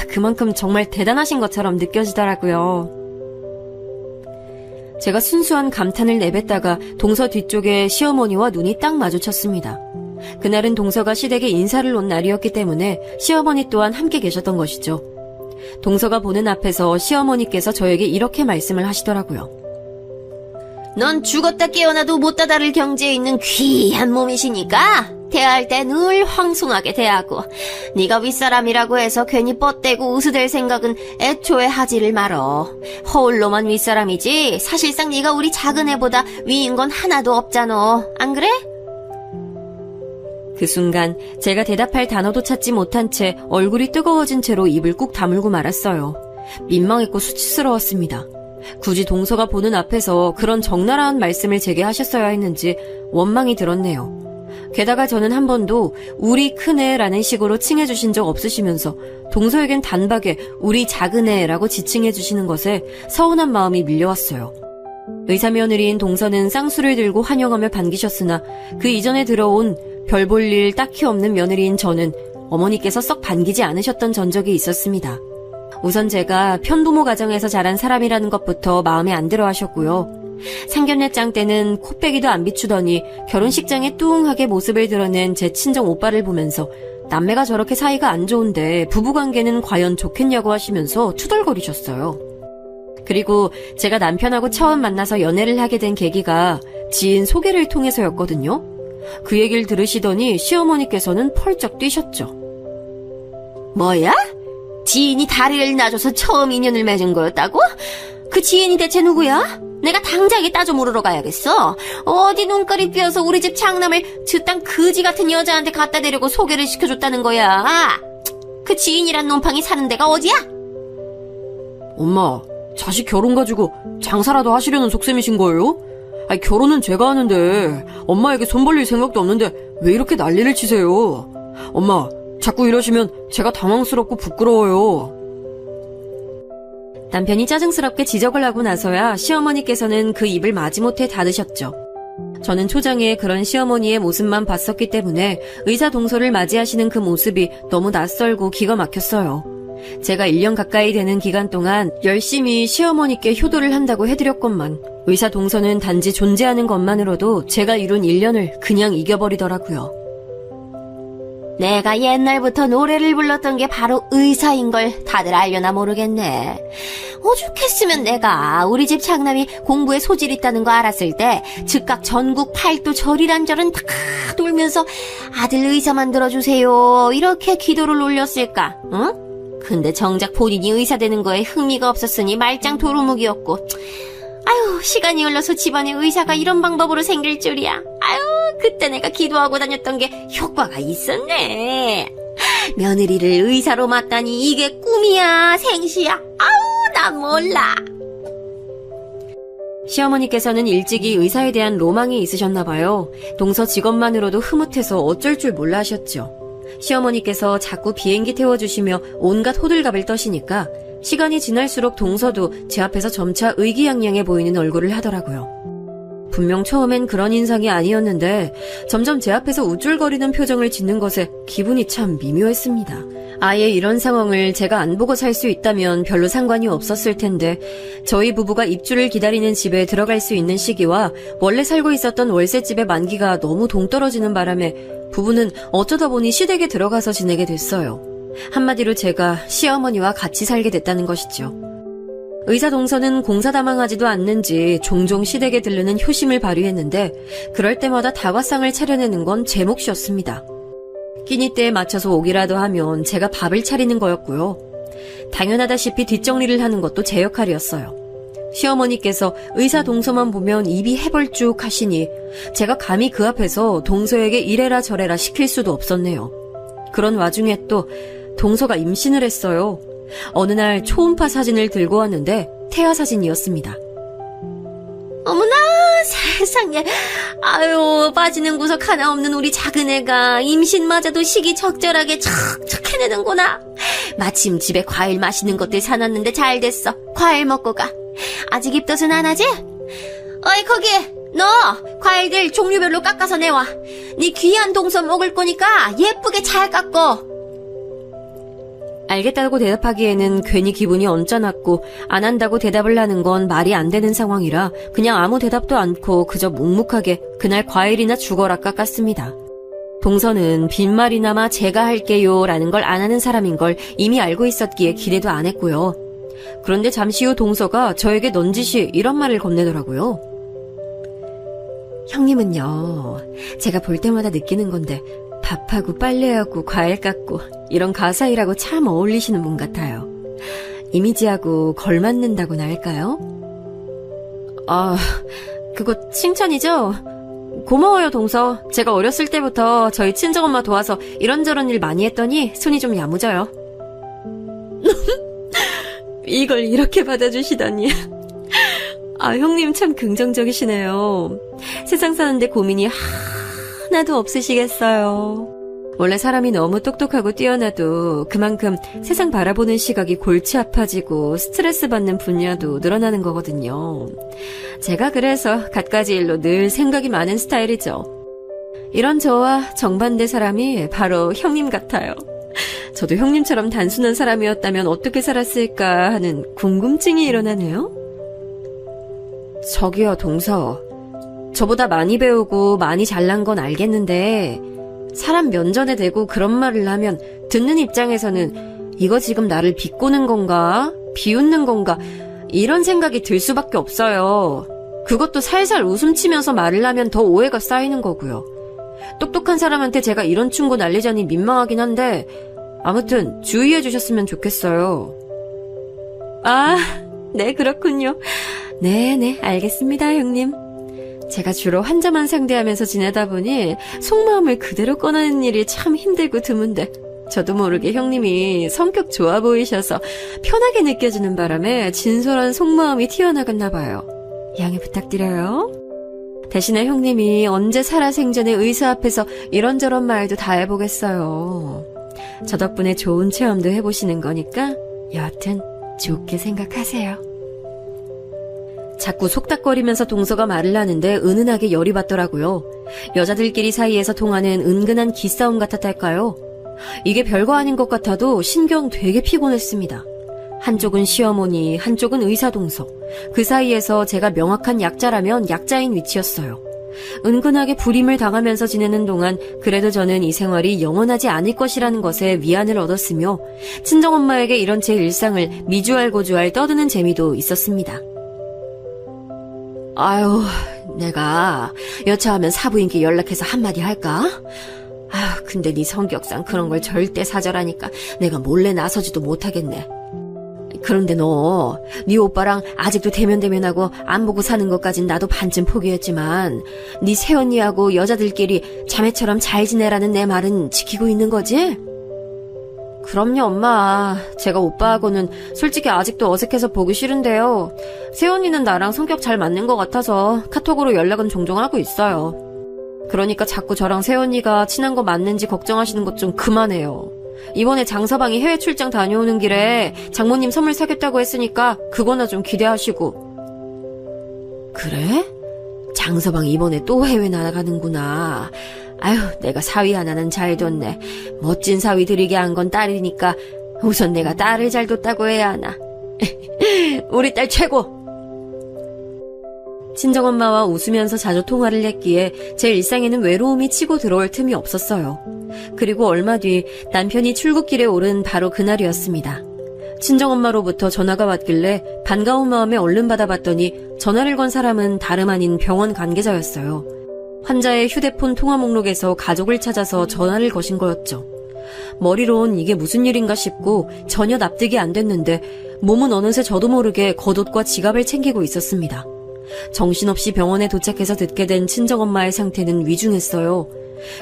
그만큼 정말 대단하신 것처럼 느껴지더라고요. 제가 순수한 감탄을 내뱉다가 동서 뒤쪽에 시어머니와 눈이 딱 마주쳤습니다. 그날은 동서가 시댁에 인사를 온 날이었기 때문에 시어머니 또한 함께 계셨던 것이죠. 동서가 보는 앞에서 시어머니께서 저에게 이렇게 말씀을 하시더라고요. 넌 죽었다 깨어나도 못 다다를 경지에 있는 귀한 몸이시니까 대할 때 늘 황송하게 대하고 네가 윗사람이라고 해서 괜히 뻗대고 우스댈 생각은 애초에 하지를 말어. 허울로만 윗사람이지 사실상 네가 우리 작은 애보다 위인 건 하나도 없잖아. 안 그래? 그 순간 제가 대답할 단어도 찾지 못한 채 얼굴이 뜨거워진 채로 입을 꾹 다물고 말았어요. 민망했고 수치스러웠습니다. 굳이 동서가 보는 앞에서 그런 적나라한 말씀을 제게 하셨어야 했는지 원망이 들었네요. 게다가 저는 한 번도 우리 큰애라는 식으로 칭해주신 적 없으시면서 동서에겐 단박에 우리 작은애라고 지칭해주시는 것에 서운한 마음이 밀려왔어요. 의사 며느리인 동서는 쌍수를 들고 환영하며 반기셨으나 그 이전에 들어온 별 볼 일 딱히 없는 며느리인 저는 어머니께서 썩 반기지 않으셨던 전적이 있었습니다. 우선 제가 편부모 가정에서 자란 사람이라는 것부터 마음에 안 들어 하셨고요. 상견례장 때는 코빼기도 안 비추더니 결혼식장에 뚱하게 모습을 드러낸 제 친정 오빠를 보면서 남매가 저렇게 사이가 안 좋은데 부부관계는 과연 좋겠냐고 하시면서 투덜거리셨어요. 그리고 제가 남편하고 처음 만나서 연애를 하게 된 계기가 지인 소개를 통해서였거든요. 그 얘기를 들으시더니 시어머니께서는 펄쩍 뛰셨죠. 뭐야? 지인이 다리를 놔줘서 처음 인연을 맺은 거였다고? 그 지인이 대체 누구야? 내가 당장에 따져 물으러 가야겠어. 어디 눈깔이 삐어서 우리 집 장남을 저딴 거지 같은 여자한테 갖다 대려고 소개를 시켜줬다는 거야. 그 지인이란 놈팡이 사는 데가 어디야? 엄마, 자식 결혼 가지고 장사라도 하시려는 속셈이신 거예요? 아니, 결혼은 제가 하는데 엄마에게 손 벌릴 생각도 없는데 왜 이렇게 난리를 치세요? 엄마, 자꾸 이러시면 제가 당황스럽고 부끄러워요. 남편이 짜증스럽게 지적을 하고 나서야 시어머니께서는 그 입을 마지못해 닫으셨죠. 저는 초장에 그런 시어머니의 모습만 봤었기 때문에 의사 동서를 맞이하시는 그 모습이 너무 낯설고 기가 막혔어요. 제가 1년 가까이 되는 기간 동안 열심히 시어머니께 효도를 한다고 해드렸건만 의사 동서는 단지 존재하는 것만으로도 제가 이룬 1년을 그냥 이겨버리더라고요. 내가 옛날부터 노래를 불렀던 게 바로 의사인 걸 다들 알려나 모르겠네. 오죽했으면 내가 우리 집 장남이 공부에 소질 있다는 거 알았을 때 즉각 전국 팔도 절이란절은 다 돌면서 아들 의사 만들어주세요 이렇게 기도를 올렸을까, 응? 근데 정작 본인이 의사 되는 거에 흥미가 없었으니 말짱 도루묵이었고, 아유, 시간이 흘러서 집안에 의사가 이런 방법으로 생길 줄이야. 아유, 그때 내가 기도하고 다녔던 게 효과가 있었네. 며느리를 의사로 맞다니 이게 꿈이야, 생시야. 아우, 난 몰라. 시어머니께서는 일찍이 의사에 대한 로망이 있으셨나 봐요. 동서 직업만으로도 흐뭇해서 어쩔 줄 몰라 하셨죠. 시어머니께서 자꾸 비행기 태워주시며 온갖 호들갑을 떠시니까 시간이 지날수록 동서도 제 앞에서 점차 의기양양해 보이는 얼굴을 하더라고요. 분명 처음엔 그런 인상이 아니었는데 점점 제 앞에서 우쭐거리는 표정을 짓는 것에 기분이 참 미묘했습니다. 아예 이런 상황을 제가 안 보고 살 수 있다면 별로 상관이 없었을 텐데 저희 부부가 입주를 기다리는 집에 들어갈 수 있는 시기와 원래 살고 있었던 월세집의 만기가 너무 동떨어지는 바람에 부부는 어쩌다 보니 시댁에 들어가서 지내게 됐어요. 한마디로 제가 시어머니와 같이 살게 됐다는 것이죠. 의사 동서는 공사다망하지도 않는지 종종 시댁에 들르는 효심을 발휘했는데 그럴 때마다 다과상을 차려내는 건 제 몫이었습니다. 끼니 때에 맞춰서 오기라도 하면 제가 밥을 차리는 거였고요. 당연하다시피 뒷정리를 하는 것도 제 역할이었어요. 시어머니께서 의사 동서만 보면 입이 해벌쭉 하시니 제가 감히 그 앞에서 동서에게 이래라 저래라 시킬 수도 없었네요. 그런 와중에 또 동서가 임신을 했어요. 어느 날 초음파 사진을 들고 왔는데 태아 사진이었습니다. 어머나, 세상에. 아유, 빠지는 구석 하나 없는 우리 작은 애가 임신마저도 시기적절하게 척척 해내는구나. 마침 집에 과일 맛있는 것들 사놨는데 잘 됐어. 과일 먹고 가. 아직 입덧은 안 하지? 어이, 거기 너 과일들 종류별로 깎아서 내와. 네 귀한 동서 먹을 거니까 예쁘게 잘 깎어. 알겠다고 대답하기에는 괜히 기분이 언짢았고 안 한다고 대답을 하는 건 말이 안 되는 상황이라 그냥 아무 대답도 않고 그저 묵묵하게 그날 과일이나 죽어라 깎았습니다. 동서는 빈말이나마 제가 할게요 라는 걸 안 하는 사람인 걸 이미 알고 있었기에 기대도 안 했고요. 그런데 잠시 후 동서가 저에게 넌지시 이런 말을 건네더라고요. 형님은요, 제가 볼 때마다 느끼는 건데 밥하고 빨래하고 과일 깎고 이런 가사일하고 참 어울리시는 분 같아요. 이미지하고 걸맞는다고나 할까요? 아, 그거 칭찬이죠? 고마워요, 동서. 제가 어렸을 때부터 저희 친정엄마 도와서 이런저런 일 많이 했더니 손이 좀 야무져요. 이걸 이렇게 받아주시다니. 아, 형님 참 긍정적이시네요. 세상 사는데 고민이 하나도 없으시겠어요. 원래 사람이 너무 똑똑하고 뛰어나도 그만큼 세상 바라보는 시각이 골치 아파지고 스트레스 받는 분야도 늘어나는 거거든요. 제가 그래서 갖가지 일로 늘 생각이 많은 스타일이죠. 이런 저와 정반대 사람이 바로 형님 같아요. 저도 형님처럼 단순한 사람이었다면 어떻게 살았을까 하는 궁금증이 일어나네요. 저기요, 동서. 저보다 많이 배우고 많이 잘난 건 알겠는데 사람 면전에 대고 그런 말을 하면 듣는 입장에서는 이거 지금 나를 비꼬는 건가? 비웃는 건가? 이런 생각이 들 수밖에 없어요. 그것도 살살 웃음치면서 말을 하면 더 오해가 쌓이는 거고요. 똑똑한 사람한테 제가 이런 충고 날리자니 민망하긴 한데 아무튼 주의해 주셨으면 좋겠어요. 아, 네, 그렇군요. 네네, 알겠습니다, 형님. 제가 주로 환자만 상대하면서 지내다 보니 속마음을 그대로 꺼내는 일이 참 힘들고 드문데 저도 모르게 형님이 성격 좋아 보이셔서 편하게 느껴지는 바람에 진솔한 속마음이 튀어나갔나 봐요. 양해 부탁드려요. 대신에 형님이 언제 살아생전에 의사 앞에서 이런저런 말도 다 해보겠어요. 저 덕분에 좋은 체험도 해보시는 거니까 여하튼 좋게 생각하세요. 자꾸 속닥거리면서 동서가 말을 하는데 은은하게 열이 받더라고요. 여자들끼리 사이에서 통하는 은근한 기싸움 같았달까요? 이게 별거 아닌 것 같아도 신경 되게 피곤했습니다. 한쪽은 시어머니, 한쪽은 의사동서. 그 사이에서 제가 명확한 약자라면 약자인 위치였어요. 은근하게 불임을 당하면서 지내는 동안 그래도 저는 이 생활이 영원하지 않을 것이라는 것에 위안을 얻었으며 친정엄마에게 이런 제 일상을 미주알고주알 떠드는 재미도 있었습니다. 아유, 내가 여차하면 사부인께 연락해서 한마디 할까? 아유, 근데 네 성격상 그런 걸 절대 사절하니까 내가 몰래 나서지도 못하겠네. 그런데 너, 네 오빠랑 아직도 대면대면하고 안 보고 사는 것까진 나도 반쯤 포기했지만 네 새언니하고 여자들끼리 자매처럼 잘 지내라는 내 말은 지키고 있는 거지? 그럼요, 엄마. 제가 오빠하고는 솔직히 아직도 어색해서 보기 싫은데요. 새언니는 나랑 성격 잘 맞는 것 같아서 카톡으로 연락은 종종 하고 있어요. 그러니까 자꾸 저랑 새언니가 친한 거 맞는지 걱정하시는 것 좀 그만해요. 이번에 장서방이 해외 출장 다녀오는 길에 장모님 선물 사겠다고 했으니까 그거나 좀 기대하시고. 그래? 장서방이 이번에 또 해외 나가는구나. 아휴, 내가 사위 하나는 잘 뒀네. 멋진 사위 들이게 한 건 딸이니까 우선 내가 딸을 잘 뒀다고 해야 하나. 우리 딸 최고! 친정엄마와 웃으면서 자주 통화를 했기에 제 일상에는 외로움이 치고 들어올 틈이 없었어요. 그리고 얼마 뒤 남편이 출국길에 오른 바로 그날이었습니다. 친정엄마로부터 전화가 왔길래 반가운 마음에 얼른 받아봤더니 전화를 건 사람은 다름 아닌 병원 관계자였어요. 환자의 휴대폰 통화 목록에서 가족을 찾아서 전화를 거신 거였죠. 머리론 이게 무슨 일인가 싶고 전혀 납득이 안 됐는데 몸은 어느새 저도 모르게 겉옷과 지갑을 챙기고 있었습니다. 정신없이 병원에 도착해서 듣게 된 친정엄마의 상태는 위중했어요.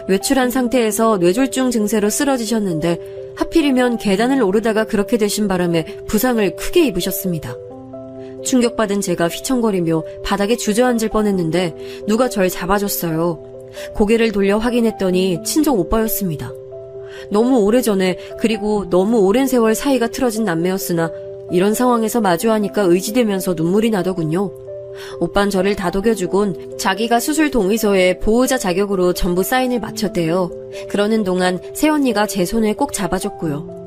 외출한 상태에서 뇌졸중 증세로 쓰러지셨는데 하필이면 계단을 오르다가 그렇게 되신 바람에 부상을 크게 입으셨습니다. 충격받은 제가 휘청거리며 바닥에 주저앉을 뻔했는데 누가 절 잡아줬어요. 고개를 돌려 확인했더니 친정 오빠였습니다. 너무 오래전에 그리고 너무 오랜 세월 사이가 틀어진 남매였으나 이런 상황에서 마주하니까 의지되면서 눈물이 나더군요. 오빤 저를 다독여주곤 자기가 수술 동의서에 보호자 자격으로 전부 사인을 마쳤대요. 그러는 동안 새언니가 제 손을 꼭 잡아줬고요.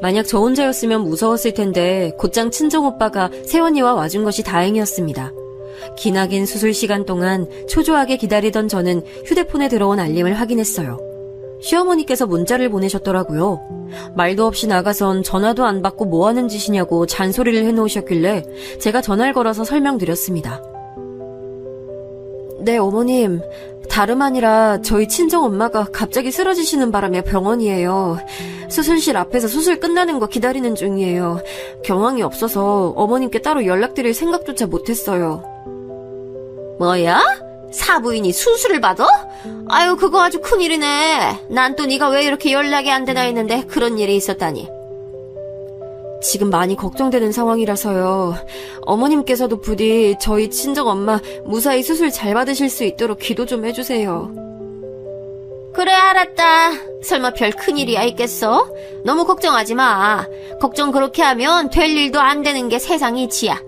만약 저 혼자였으면 무서웠을 텐데 곧장 친정오빠가 새언니와 와준 것이 다행이었습니다. 기나긴 수술 시간 동안 초조하게 기다리던 저는 휴대폰에 들어온 알림을 확인했어요. 시어머니께서 문자를 보내셨더라고요. 말도 없이 나가선 전화도 안 받고 뭐 하는 짓이냐고 잔소리를 해놓으셨길래 제가 전화를 걸어서 설명드렸습니다. 네, 어머님. 다름 아니라 저희 친정엄마가 갑자기 쓰러지시는 바람에 병원이에요. 수술실 앞에서 수술 끝나는 거 기다리는 중이에요. 경황이 없어서 어머님께 따로 연락드릴 생각조차 못했어요. 뭐야? 사부인이 수술을 받아? 아유, 그거 아주 큰일이네. 난 또 네가 왜 이렇게 연락이 안 되나 했는데 그런 일이 있었다니. 지금 많이 걱정되는 상황이라서요. 어머님께서도 부디 저희 친정엄마 무사히 수술 잘 받으실 수 있도록 기도 좀 해주세요. 그래, 알았다. 설마 별 큰일이야 있겠어? 너무 걱정하지 마. 걱정 그렇게 하면 될 일도 안 되는 게 세상 이치야.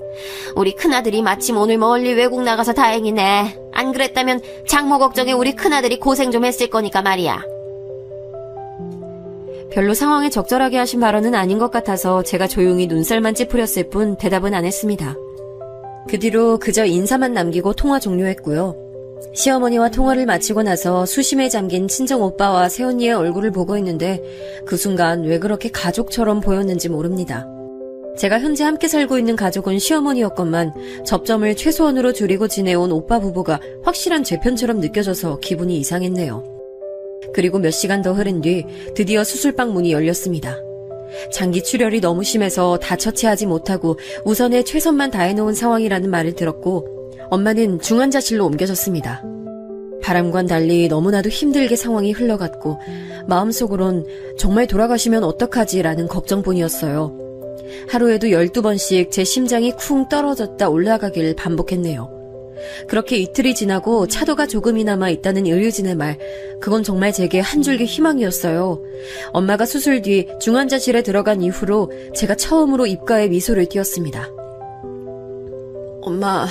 우리 큰아들이 마침 오늘 멀리 외국 나가서 다행이네. 안 그랬다면 장모 걱정에 우리 큰아들이 고생 좀 했을 거니까 말이야. 별로 상황에 적절하게 하신 발언은 아닌 것 같아서 제가 조용히 눈살만 찌푸렸을 뿐 대답은 안 했습니다. 그 뒤로 그저 인사만 남기고 통화 종료했고요. 시어머니와 통화를 마치고 나서 수심에 잠긴 친정오빠와 새언니의 얼굴을 보고 있는데 그 순간 왜 그렇게 가족처럼 보였는지 모릅니다. 제가 현재 함께 살고 있는 가족은 시어머니였건만 접점을 최소한으로 줄이고 지내온 오빠 부부가 확실한 제 편처럼 느껴져서 기분이 이상했네요. 그리고 몇 시간 더 흐른 뒤 드디어 수술방 문이 열렸습니다. 장기 출혈이 너무 심해서 다 처치하지 못하고 우선에 최선만 다해놓은 상황이라는 말을 들었고 엄마는 중환자실로 옮겨졌습니다. 바람과는 달리 너무나도 힘들게 상황이 흘러갔고 마음속으론 정말 돌아가시면 어떡하지라는 걱정뿐이었어요. 하루에도 12번씩 제 심장이 쿵 떨어졌다 올라가길 반복했네요. 그렇게 이틀이 지나고 차도가 조금이나마 있다는 의료진의 말, 그건 정말 제게 한 줄기 희망이었어요. 엄마가 수술 뒤 중환자실에 들어간 이후로 제가 처음으로 입가에 미소를 띄었습니다. 엄마,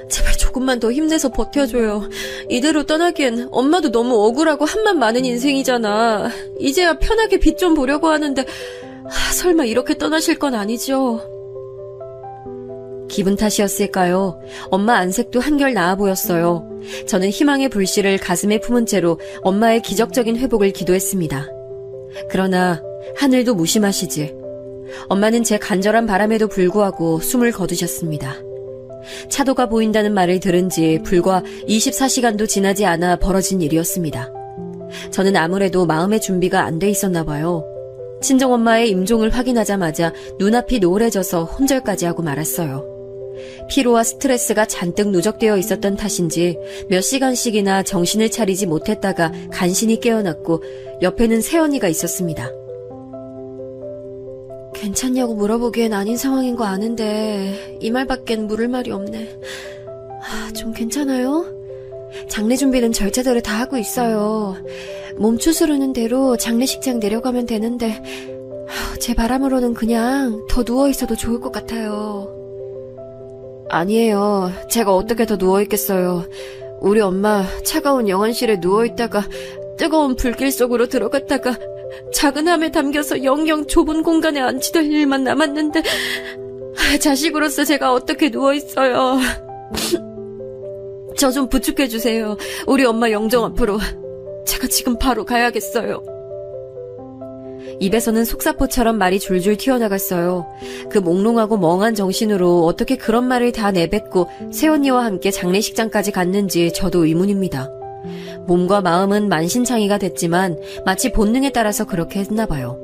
제발 조금만 더 힘내서 버텨줘요. 이대로 떠나기엔 엄마도 너무 억울하고 한만 많은 인생이잖아. 이제야 편하게 빛 좀 보려고 하는데 설마 이렇게 떠나실 건 아니죠? 기분 탓이었을까요? 엄마 안색도 한결 나아 보였어요. 저는 희망의 불씨를 가슴에 품은 채로 엄마의 기적적인 회복을 기도했습니다. 그러나 하늘도 무심하시지. 엄마는 제 간절한 바람에도 불구하고 숨을 거두셨습니다. 차도가 보인다는 말을 들은 지 불과 24시간도 지나지 않아 벌어진 일이었습니다. 저는 아무래도 마음의 준비가 안 돼 있었나 봐요. 친정엄마의 임종을 확인하자마자 눈앞이 노을해져서 혼절까지 하고 말았어요. 피로와 스트레스가 잔뜩 누적되어 있었던 탓인지 몇 시간씩이나 정신을 차리지 못했다가 간신히 깨어났고 옆에는 새언니가 있었습니다. 괜찮냐고 물어보기엔 아닌 상황인 거 아는데 이 말밖엔 물을 말이 없네. 좀 괜찮아요? 장례 준비는 절차대로 다 하고 있어요. 몸 추스르는 대로 장례식장 내려가면 되는데 제 바람으로는 그냥 더 누워있어도 좋을 것 같아요. 아니에요. 제가 어떻게 더 누워있겠어요. 우리 엄마 차가운 영안실에 누워있다가 뜨거운 불길 속으로 들어갔다가 작은 함에 담겨서 영영 좁은 공간에 앉히던 일만 남았는데 자식으로서 제가 어떻게 누워있어요. 저 좀 부축해주세요. 우리 엄마 영정 앞으로. 제가 지금 바로 가야겠어요. 입에서는 속사포처럼 말이 줄줄 튀어나갔어요. 그 몽롱하고 멍한 정신으로 어떻게 그런 말을 다 내뱉고 새언니와 함께 장례식장까지 갔는지 저도 의문입니다. 몸과 마음은 만신창이가 됐지만 마치 본능에 따라서 그렇게 했나 봐요.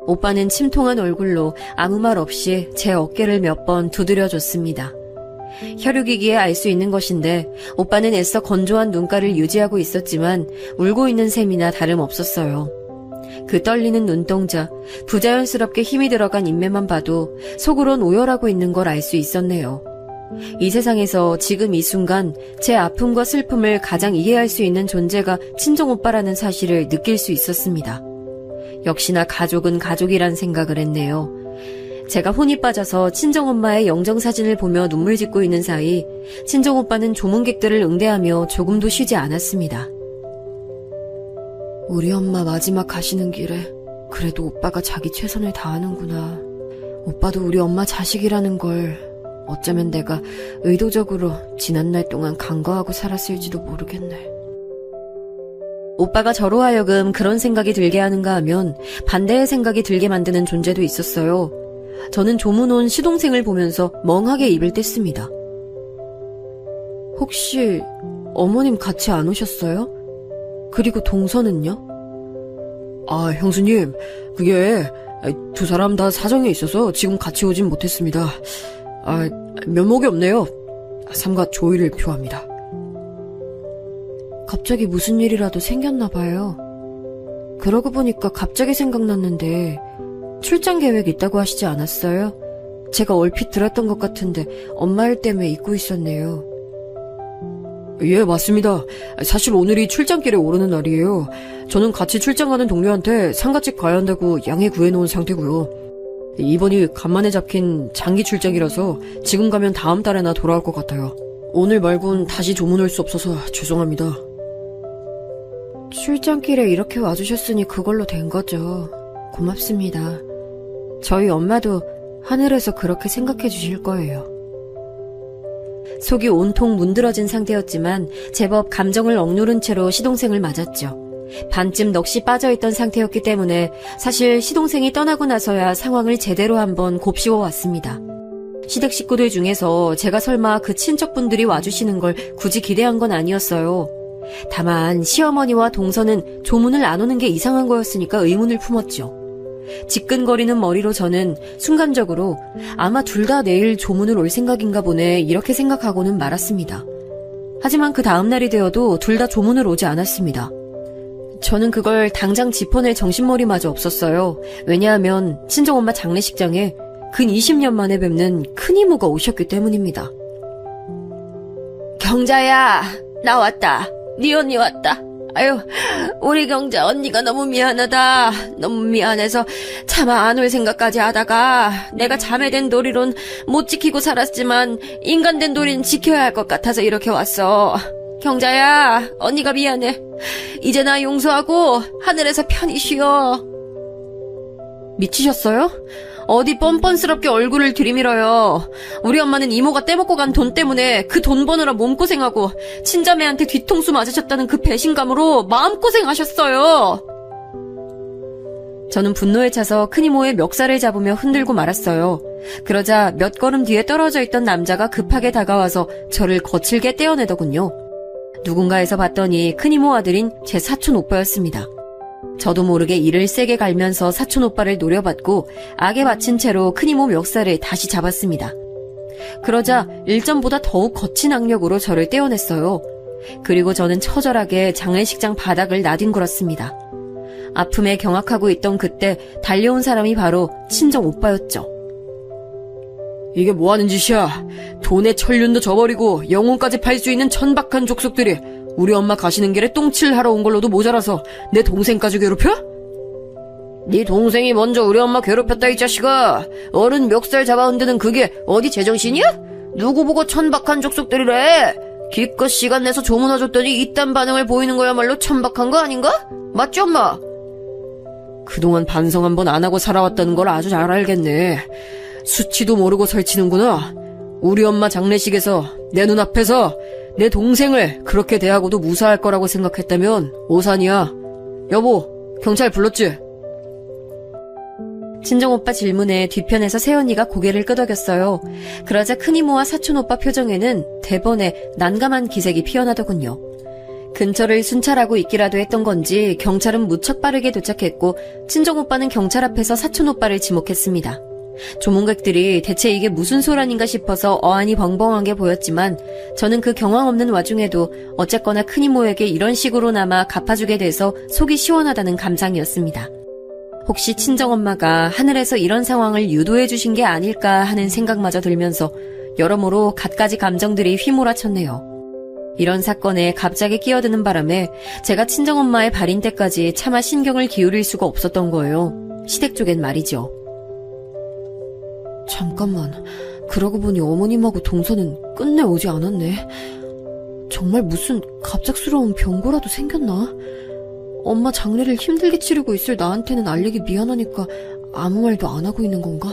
오빠는 침통한 얼굴로 아무 말 없이 제 어깨를 몇 번 두드려줬습니다. 혈육이기에 알 수 있는 것인데 오빠는 애써 건조한 눈가를 유지하고 있었지만 울고 있는 셈이나 다름없었어요. 그 떨리는 눈동자, 부자연스럽게 힘이 들어간 인매만 봐도 속으론 오열하고 있는 걸 알 수 있었네요. 이 세상에서 지금 이 순간 제 아픔과 슬픔을 가장 이해할 수 있는 존재가 친정오빠라는 사실을 느낄 수 있었습니다. 역시나 가족은 가족이란 생각을 했네요. 제가 혼이 빠져서 친정엄마의 영정사진을 보며 눈물 짓고 있는 사이 친정오빠는 조문객들을 응대하며 조금도 쉬지 않았습니다. 우리 엄마 마지막 가시는 길에 그래도 오빠가 자기 최선을 다하는구나. 오빠도 우리 엄마 자식이라는 걸 어쩌면 내가 의도적으로 지난날 동안 간과하고 살았을지도 모르겠네. 오빠가 저로 하여금 그런 생각이 들게 하는가 하면 반대의 생각이 들게 만드는 존재도 있었어요. 저는 조문 온 시동생을 보면서 멍하게 입을 뗐습니다. 혹시 어머님 같이 안 오셨어요? 그리고 동서는요? 형수님, 그게 두 사람 다 사정이 있어서 지금 같이 오진 못했습니다. 면목이 없네요. 삼가 조의를 표합니다. 갑자기 무슨 일이라도 생겼나 봐요. 그러고 보니까 갑자기 생각났는데 출장 계획 있다고 하시지 않았어요? 제가 얼핏 들었던 것 같은데 엄마 일 때문에 잊고 있었네요. 예, 맞습니다. 사실 오늘이 출장길에 오르는 날이에요. 저는 같이 출장 가는 동료한테 상가집 가야 한다고 양해 구해놓은 상태고요. 이번이 간만에 잡힌 장기 출장이라서 지금 가면 다음 달에나 돌아올 것 같아요. 오늘 말곤 다시 조문 올 수 없어서 죄송합니다. 출장길에 이렇게 와주셨으니 그걸로 된 거죠. 고맙습니다. 저희 엄마도 하늘에서 그렇게 생각해 주실 거예요. 속이 온통 문드러진 상태였지만 제법 감정을 억누른 채로 시동생을 맞았죠. 반쯤 넋이 빠져있던 상태였기 때문에 사실 시동생이 떠나고 나서야 상황을 제대로 한번 곱씹어 왔습니다. 시댁 식구들 중에서 제가 설마 그 친척분들이 와주시는 걸 굳이 기대한 건 아니었어요. 다만 시어머니와 동서는 조문을 안 오는 게 이상한 거였으니까 의문을 품었죠. 지끈거리는 머리로 저는 순간적으로 아마 둘 다 내일 조문을 올 생각인가 보네 이렇게 생각하고는 말았습니다. 하지만 그 다음날이 되어도 둘 다 조문을 오지 않았습니다. 저는 그걸 당장 짚어낼 정신머리마저 없었어요. 왜냐하면 친정엄마 장례식장에 근 20년 만에 뵙는 큰이모가 오셨기 때문입니다. 경자야, 나 왔다. 네 언니 왔다. 아유, 우리 경자 언니가 너무 미안하다. 너무 미안해서 차마 안 올 생각까지 하다가 내가 자매된 도리론 못 지키고 살았지만 인간된 도리는 지켜야 할 것 같아서 이렇게 왔어. 경자야, 언니가 미안해. 이제 나 용서하고 하늘에서 편히 쉬어. 미치셨어요? 어디 뻔뻔스럽게 얼굴을 들이밀어요. 우리 엄마는 이모가 떼먹고 간 돈 때문에 그 돈 버느라 몸고생하고 친자매한테 뒤통수 맞으셨다는 그 배신감으로 마음고생하셨어요. 저는 분노에 차서 큰이모의 멱살을 잡으며 흔들고 말았어요. 그러자 몇 걸음 뒤에 떨어져 있던 남자가 급하게 다가와서 저를 거칠게 떼어내더군요. 누군가에서 봤더니 큰이모 아들인 제 사촌 오빠였습니다. 저도 모르게 이를 세게 갈면서 사촌 오빠를 노려봤고 악에 맞힌 채로 큰이모 멱살을 다시 잡았습니다. 그러자 일전보다 더욱 거친 악력으로 저를 떼어냈어요. 그리고 저는 처절하게 장례식장 바닥을 나뒹굴었습니다. 아픔에 경악하고 있던 그때 달려온 사람이 바로 친정 오빠였죠. 이게 뭐하는 짓이야? 돈에 천륜도 저버리고 영혼까지 팔 수 있는 천박한 족속들이 우리 엄마 가시는 길에 똥칠하러 온 걸로도 모자라서 내 동생까지 괴롭혀? 네 동생이 먼저 우리 엄마 괴롭혔다 이 자식아. 어른 멱살 잡아 흔드는 그게 어디 제정신이야? 누구 보고 천박한 족속들이래. 기껏 시간 내서 조문 와줬더니 이딴 반응을 보이는 거야말로 천박한 거 아닌가? 맞지 엄마? 그동안 반성 한번 안 하고 살아왔다는 걸 아주 잘 알겠네. 수치도 모르고 설치는구나. 우리 엄마 장례식에서 내 눈앞에서 내 동생을 그렇게 대하고도 무사할 거라고 생각했다면 오산이야. 여보, 경찰 불렀지? 친정오빠 질문에 뒤편에서 새언니가 고개를 끄덕였어요. 그러자 큰이모와 사촌오빠 표정에는 대번에 난감한 기색이 피어나더군요. 근처를 순찰하고 있기라도 했던 건지 경찰은 무척 빠르게 도착했고 친정오빠는 경찰 앞에서 사촌오빠를 지목했습니다. 조문객들이 대체 이게 무슨 소란인가 싶어서 어안이 벙벙한 게 보였지만 저는 그 경황 없는 와중에도 어쨌거나 큰이모에게 이런 식으로나마 갚아주게 돼서 속이 시원하다는 감상이었습니다. 혹시 친정엄마가 하늘에서 이런 상황을 유도해 주신 게 아닐까 하는 생각마저 들면서 여러모로 갖가지 감정들이 휘몰아쳤네요. 이런 사건에 갑자기 끼어드는 바람에 제가 친정엄마의 발인 때까지 차마 신경을 기울일 수가 없었던 거예요. 시댁 쪽엔 말이죠. 잠깐만, 그러고 보니 어머님하고 동서는 끝내 오지 않았네. 정말 무슨 갑작스러운 병고라도 생겼나? 엄마 장례를 힘들게 치르고 있을 나한테는 알리기 미안하니까 아무 말도 안 하고 있는 건가?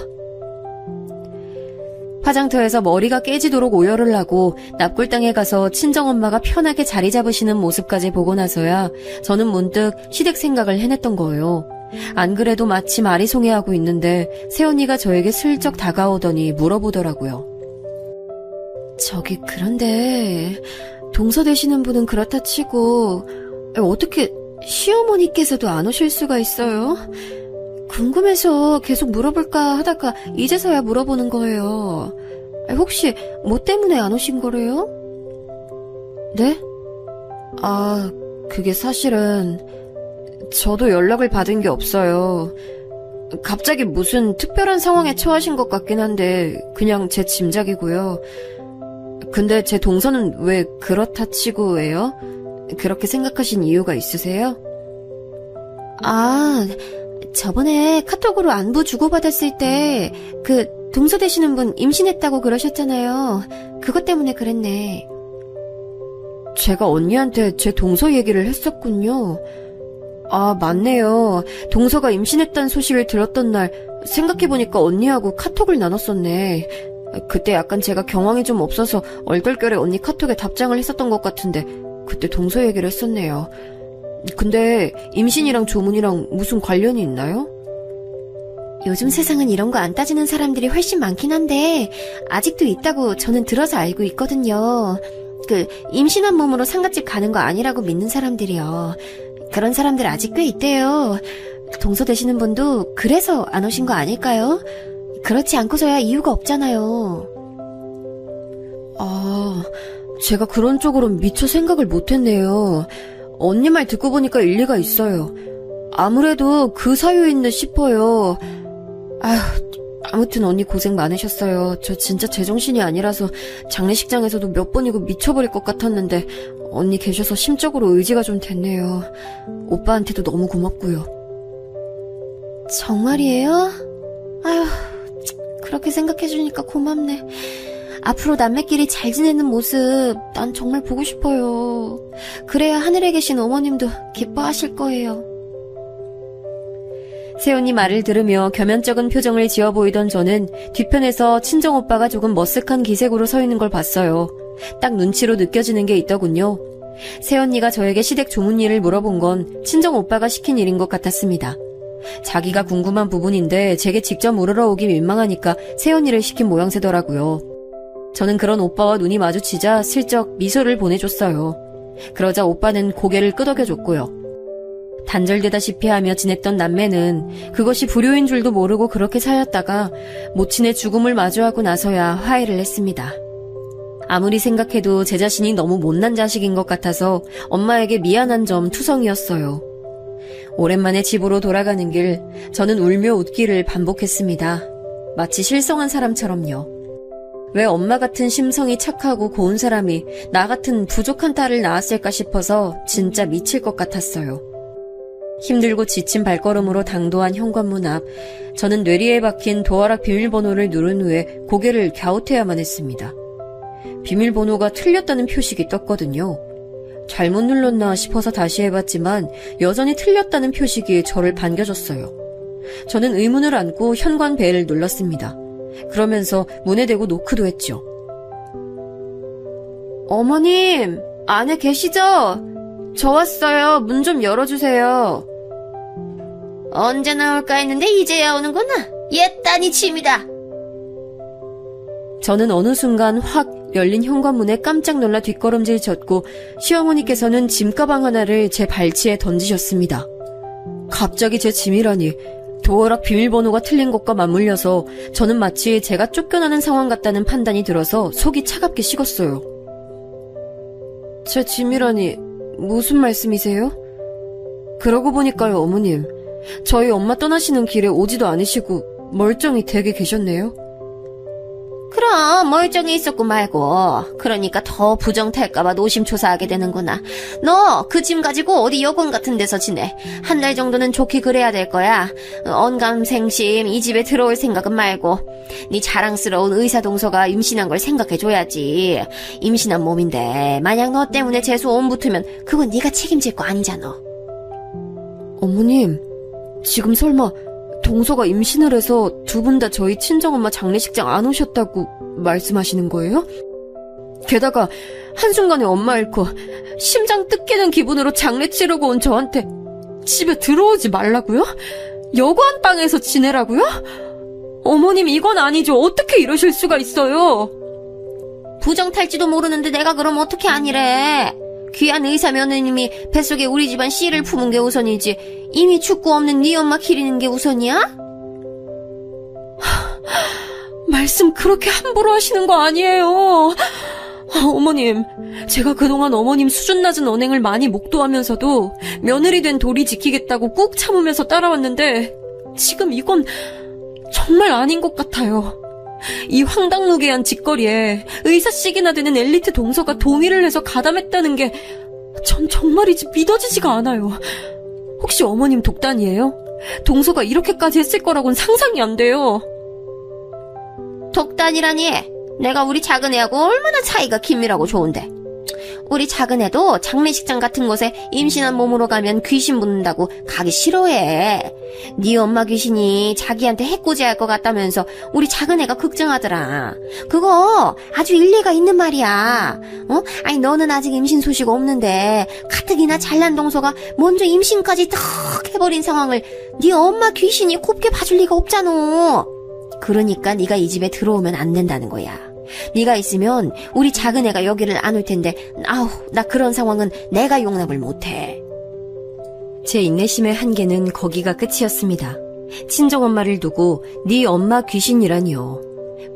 화장터에서 머리가 깨지도록 오열을 하고 납골당에 가서 친정엄마가 편하게 자리 잡으시는 모습까지 보고 나서야 저는 문득 시댁 생각을 해냈던 거예요. 안 그래도 마치 아리송해하고 있는데 새언니가 저에게 슬쩍 다가오더니 물어보더라고요. 저기 그런데 동서 되시는 분은 그렇다 치고 어떻게 시어머니께서도 안 오실 수가 있어요? 궁금해서 계속 물어볼까 하다가 이제서야 물어보는 거예요. 혹시 뭐 때문에 안 오신 거래요? 네? 아, 그게 사실은 저도 연락을 받은 게 없어요. 갑자기 무슨 특별한 상황에 처하신 것 같긴 한데 그냥 제 짐작이고요. 근데 제 동서는 왜 그렇다 치고예요? 그렇게 생각하신 이유가 있으세요? 아, 저번에 카톡으로 안부 주고받았을 때 그 동서 되시는 분 임신했다고 그러셨잖아요. 그것 때문에 그랬네. 제가 언니한테 제 동서 얘기를 했었군요. 아, 맞네요. 동서가 임신했다는 소식을 들었던 날 생각해보니까 언니하고 카톡을 나눴었네. 그때 약간 제가 경황이 좀 없어서 얼떨결에 언니 카톡에 답장을 했었던 것 같은데 그때 동서 얘기를 했었네요. 근데 임신이랑 조문이랑 무슨 관련이 있나요? 요즘 세상은 이런 거 안 따지는 사람들이 훨씬 많긴 한데 아직도 있다고 저는 들어서 알고 있거든요. 임신한 몸으로 상갓집 가는 거 아니라고 믿는 사람들이요. 그런 사람들 아직 꽤 있대요. 동서 되시는 분도 그래서 안 오신 거 아닐까요? 그렇지 않고서야 이유가 없잖아요. 아, 제가 그런 쪽으로 미처 생각을 못했네요. 언니 말 듣고 보니까 일리가 있어요. 아무래도 그 사유인 듯 싶어요. 아무튼 언니 고생 많으셨어요. 저 진짜 제정신이 아니라서 장례식장에서도 몇 번이고 미쳐버릴 것 같았는데 언니 계셔서 심적으로 의지가 좀 됐네요. 오빠한테도 너무 고맙고요. 정말이에요? 아휴, 그렇게 생각해주니까 고맙네. 앞으로 남매끼리 잘 지내는 모습 난 정말 보고 싶어요. 그래야 하늘에 계신 어머님도 기뻐하실 거예요. 세훈이 말을 들으며 겸연쩍은 표정을 지어 보이던 저는 뒤편에서 친정오빠가 조금 머쓱한 기색으로 서 있는 걸 봤어요. 딱 눈치로 느껴지는 게 있더군요. 세언니가 저에게 시댁 조문 일을 물어본 건 친정오빠가 시킨 일인 것 같았습니다. 자기가 궁금한 부분인데 제게 직접 물으러 오기 민망하니까 세언니를 시킨 모양새더라고요. 저는 그런 오빠와 눈이 마주치자 슬쩍 미소를 보내줬어요. 그러자 오빠는 고개를 끄덕여줬고요. 단절되다시피 하며 지냈던 남매는 그것이 불효인 줄도 모르고 그렇게 살았다가 모친의 죽음을 마주하고 나서야 화해를 했습니다. 아무리 생각해도 제 자신이 너무 못난 자식인 것 같아서 엄마에게 미안한 점 투성이었어요. 오랜만에 집으로 돌아가는 길, 저는 울며 웃기를 반복했습니다. 마치 실성한 사람처럼요. 왜 엄마 같은 심성이 착하고 고운 사람이 나 같은 부족한 딸을 낳았을까 싶어서 진짜 미칠 것 같았어요. 힘들고 지친 발걸음으로 당도한 현관문 앞, 저는 뇌리에 박힌 도어락 비밀번호를 누른 후에 고개를 갸웃해야만 했습니다. 비밀번호가 틀렸다는 표식이 떴거든요. 잘못 눌렀나 싶어서 다시 해봤지만 여전히 틀렸다는 표식이 저를 반겨줬어요. 저는 의문을 안고 현관 벨을 눌렀습니다. 그러면서 문에 대고 노크도 했죠. 어머님, 안에 계시죠? 저 왔어요. 문 좀 열어주세요. 언제 나올까 했는데 이제야 오는구나. 옛단이 침이다. 저는 어느 순간 확 열린 현관문에 깜짝 놀라 뒷걸음질 쳤고 시어머니께서는 짐가방 하나를 제 발치에 던지셨습니다. 갑자기 제 짐이라니. 도어락 비밀번호가 틀린 것과 맞물려서 저는 마치 제가 쫓겨나는 상황 같다는 판단이 들어서 속이 차갑게 식었어요. 제 짐이라니 무슨 말씀이세요? 그러고 보니까요, 어머님. 저희 엄마 떠나시는 길에 오지도 않으시고 멀쩡히 댁에 계셨네요. 그럼 멀쩡히 있었고 말고. 그러니까 더 부정탈까봐 노심초사하게 되는구나. 너 그 짐 가지고 어디 여관 같은 데서 지내. 한 달 정도는 좋게 그래야 될 거야. 언감생심 이 집에 들어올 생각은 말고. 네 자랑스러운 의사동서가 임신한 걸 생각해줘야지. 임신한 몸인데 만약 너 때문에 재수 온 붙으면 그건 네가 책임질 거 아니잖아. 어머님, 지금 설마 동서가 임신을 해서 두 분 다 저희 친정엄마 장례식장 안 오셨다고 말씀하시는 거예요? 게다가 한순간에 엄마 잃고 심장 뜯기는 기분으로 장례 치르고 온 저한테 집에 들어오지 말라고요? 여관방에서 지내라고요? 어머님, 이건 아니죠. 어떻게 이러실 수가 있어요? 부정탈지도 모르는데 내가 그럼 어떻게 아니래. 귀한 의사 며느님이 뱃속에 우리 집안 씨를 품은 게 우선이지 이미 죽고 없는 네 엄마 기리는 게 우선이야? 말씀 그렇게 함부로 하시는 거 아니에요. 어머님, 제가 그동안 어머님 수준 낮은 언행을 많이 목도하면서도 며느리 된 도리 지키겠다고 꾹 참으면서 따라왔는데 지금 이건 정말 아닌 것 같아요. 이 황당무계한 짓거리에 의사씩이나 되는 엘리트 동서가 동의를 해서 가담했다는 게 전 정말이지 믿어지지가 않아요. 혹시 어머님 독단이에요? 동서가 이렇게까지 했을 거라고는 상상이 안 돼요. 독단이라니. 내가 우리 작은 애하고 얼마나 사이가 긴밀하고 좋은데. 우리 작은애도 장례식장 같은 곳에 임신한 몸으로 가면 귀신 붙는다고 가기 싫어해. 네 엄마 귀신이 자기한테 해코지할 것 같다면서 우리 작은애가 걱정하더라. 그거 아주 일리가 있는 말이야. 아니 너는 아직 임신 소식 없는데 가뜩이나 잘난 동서가 먼저 임신까지 탁 해버린 상황을 네 엄마 귀신이 곱게 봐줄 리가 없잖아. 그러니까 네가 이 집에 들어오면 안 된다는 거야. 네가 있으면 우리 작은애가 여기를 안 올 텐데 나 그런 상황은 내가 용납을 못해. 제 인내심의 한계는 거기가 끝이었습니다. 친정엄마를 두고 네 엄마 귀신이라니요.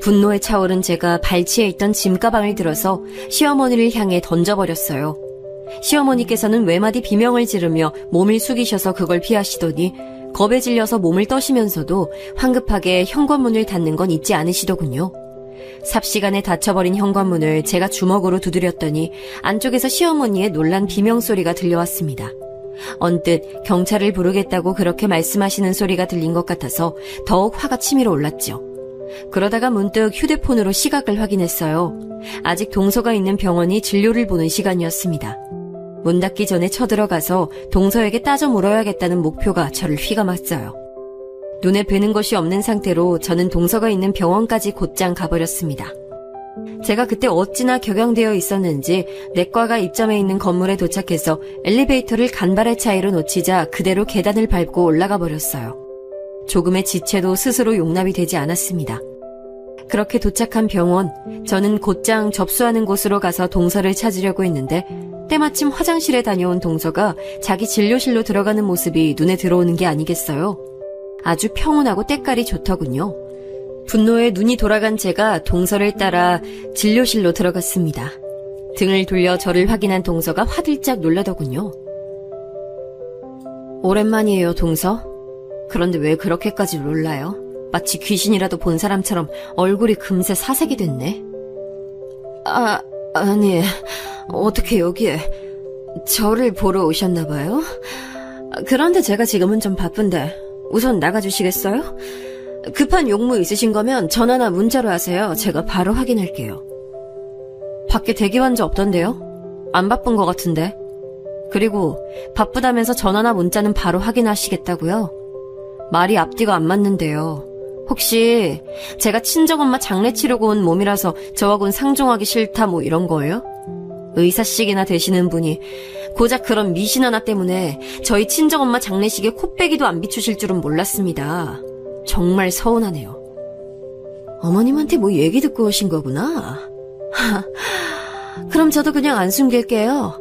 분노에 차오른 제가 발치에 있던 짐가방을 들어서 시어머니를 향해 던져버렸어요. 시어머니께서는 외마디 비명을 지르며 몸을 숙이셔서 그걸 피하시더니 겁에 질려서 몸을 떠시면서도 황급하게 현관문을 닫는 건 잊지 않으시더군요. 삽시간에 닫혀버린 현관문을 제가 주먹으로 두드렸더니 안쪽에서 시어머니의 놀란 비명소리가 들려왔습니다. 언뜻 경찰을 부르겠다고 그렇게 말씀하시는 소리가 들린 것 같아서 더욱 화가 치밀어 올랐죠. 그러다가 문득 휴대폰으로 시각을 확인했어요. 아직 동서가 있는 병원이 진료를 보는 시간이었습니다. 문 닫기 전에 쳐들어가서 동서에게 따져 물어야겠다는 목표가 저를 휘감았어요. 눈에 뵈는 것이 없는 상태로 저는 동서가 있는 병원까지 곧장 가버렸습니다. 제가 그때 어찌나 격양되어 있었는지 내과가 입점해 있는 건물에 도착해서 엘리베이터를 간발의 차이로 놓치자 그대로 계단을 밟고 올라가 버렸어요. 조금의 지체도 스스로 용납이 되지 않았습니다. 그렇게 도착한 병원, 저는 곧장 접수하는 곳으로 가서 동서를 찾으려고 했는데 때마침 화장실에 다녀온 동서가 자기 진료실로 들어가는 모습이 눈에 들어오는 게 아니겠어요? 아주 평온하고 때깔이 좋더군요. 분노에 눈이 돌아간 제가 동서를 따라 진료실로 들어갔습니다. 등을 돌려 저를 확인한 동서가 화들짝 놀라더군요. 오랜만이에요, 동서. 그런데 왜 그렇게까지 놀라요? 마치 귀신이라도 본 사람처럼 얼굴이 금세 사색이 됐네. 아니, 어떻게 여기에 저를 보러 오셨나봐요? 그런데 제가 지금은 좀 바쁜데 우선 나가주시겠어요? 급한 용무 있으신 거면 전화나 문자로 하세요. 제가 바로 확인할게요. 밖에 대기 환자 없던데요? 안 바쁜 것 같은데. 그리고 바쁘다면서 전화나 문자는 바로 확인하시겠다고요? 말이 앞뒤가 안 맞는데요. 혹시 제가 친정엄마 장례 치르고 온 몸이라서 저하고는 상종하기 싫다 뭐 이런 거예요? 의사씩이나 되시는 분이 고작 그런 미신 하나 때문에 저희 친정엄마 장례식에 코빼기도 안 비추실 줄은 몰랐습니다. 정말 서운하네요. 어머님한테 뭐 얘기 듣고 오신 거구나. 그럼 저도 그냥 안 숨길게요.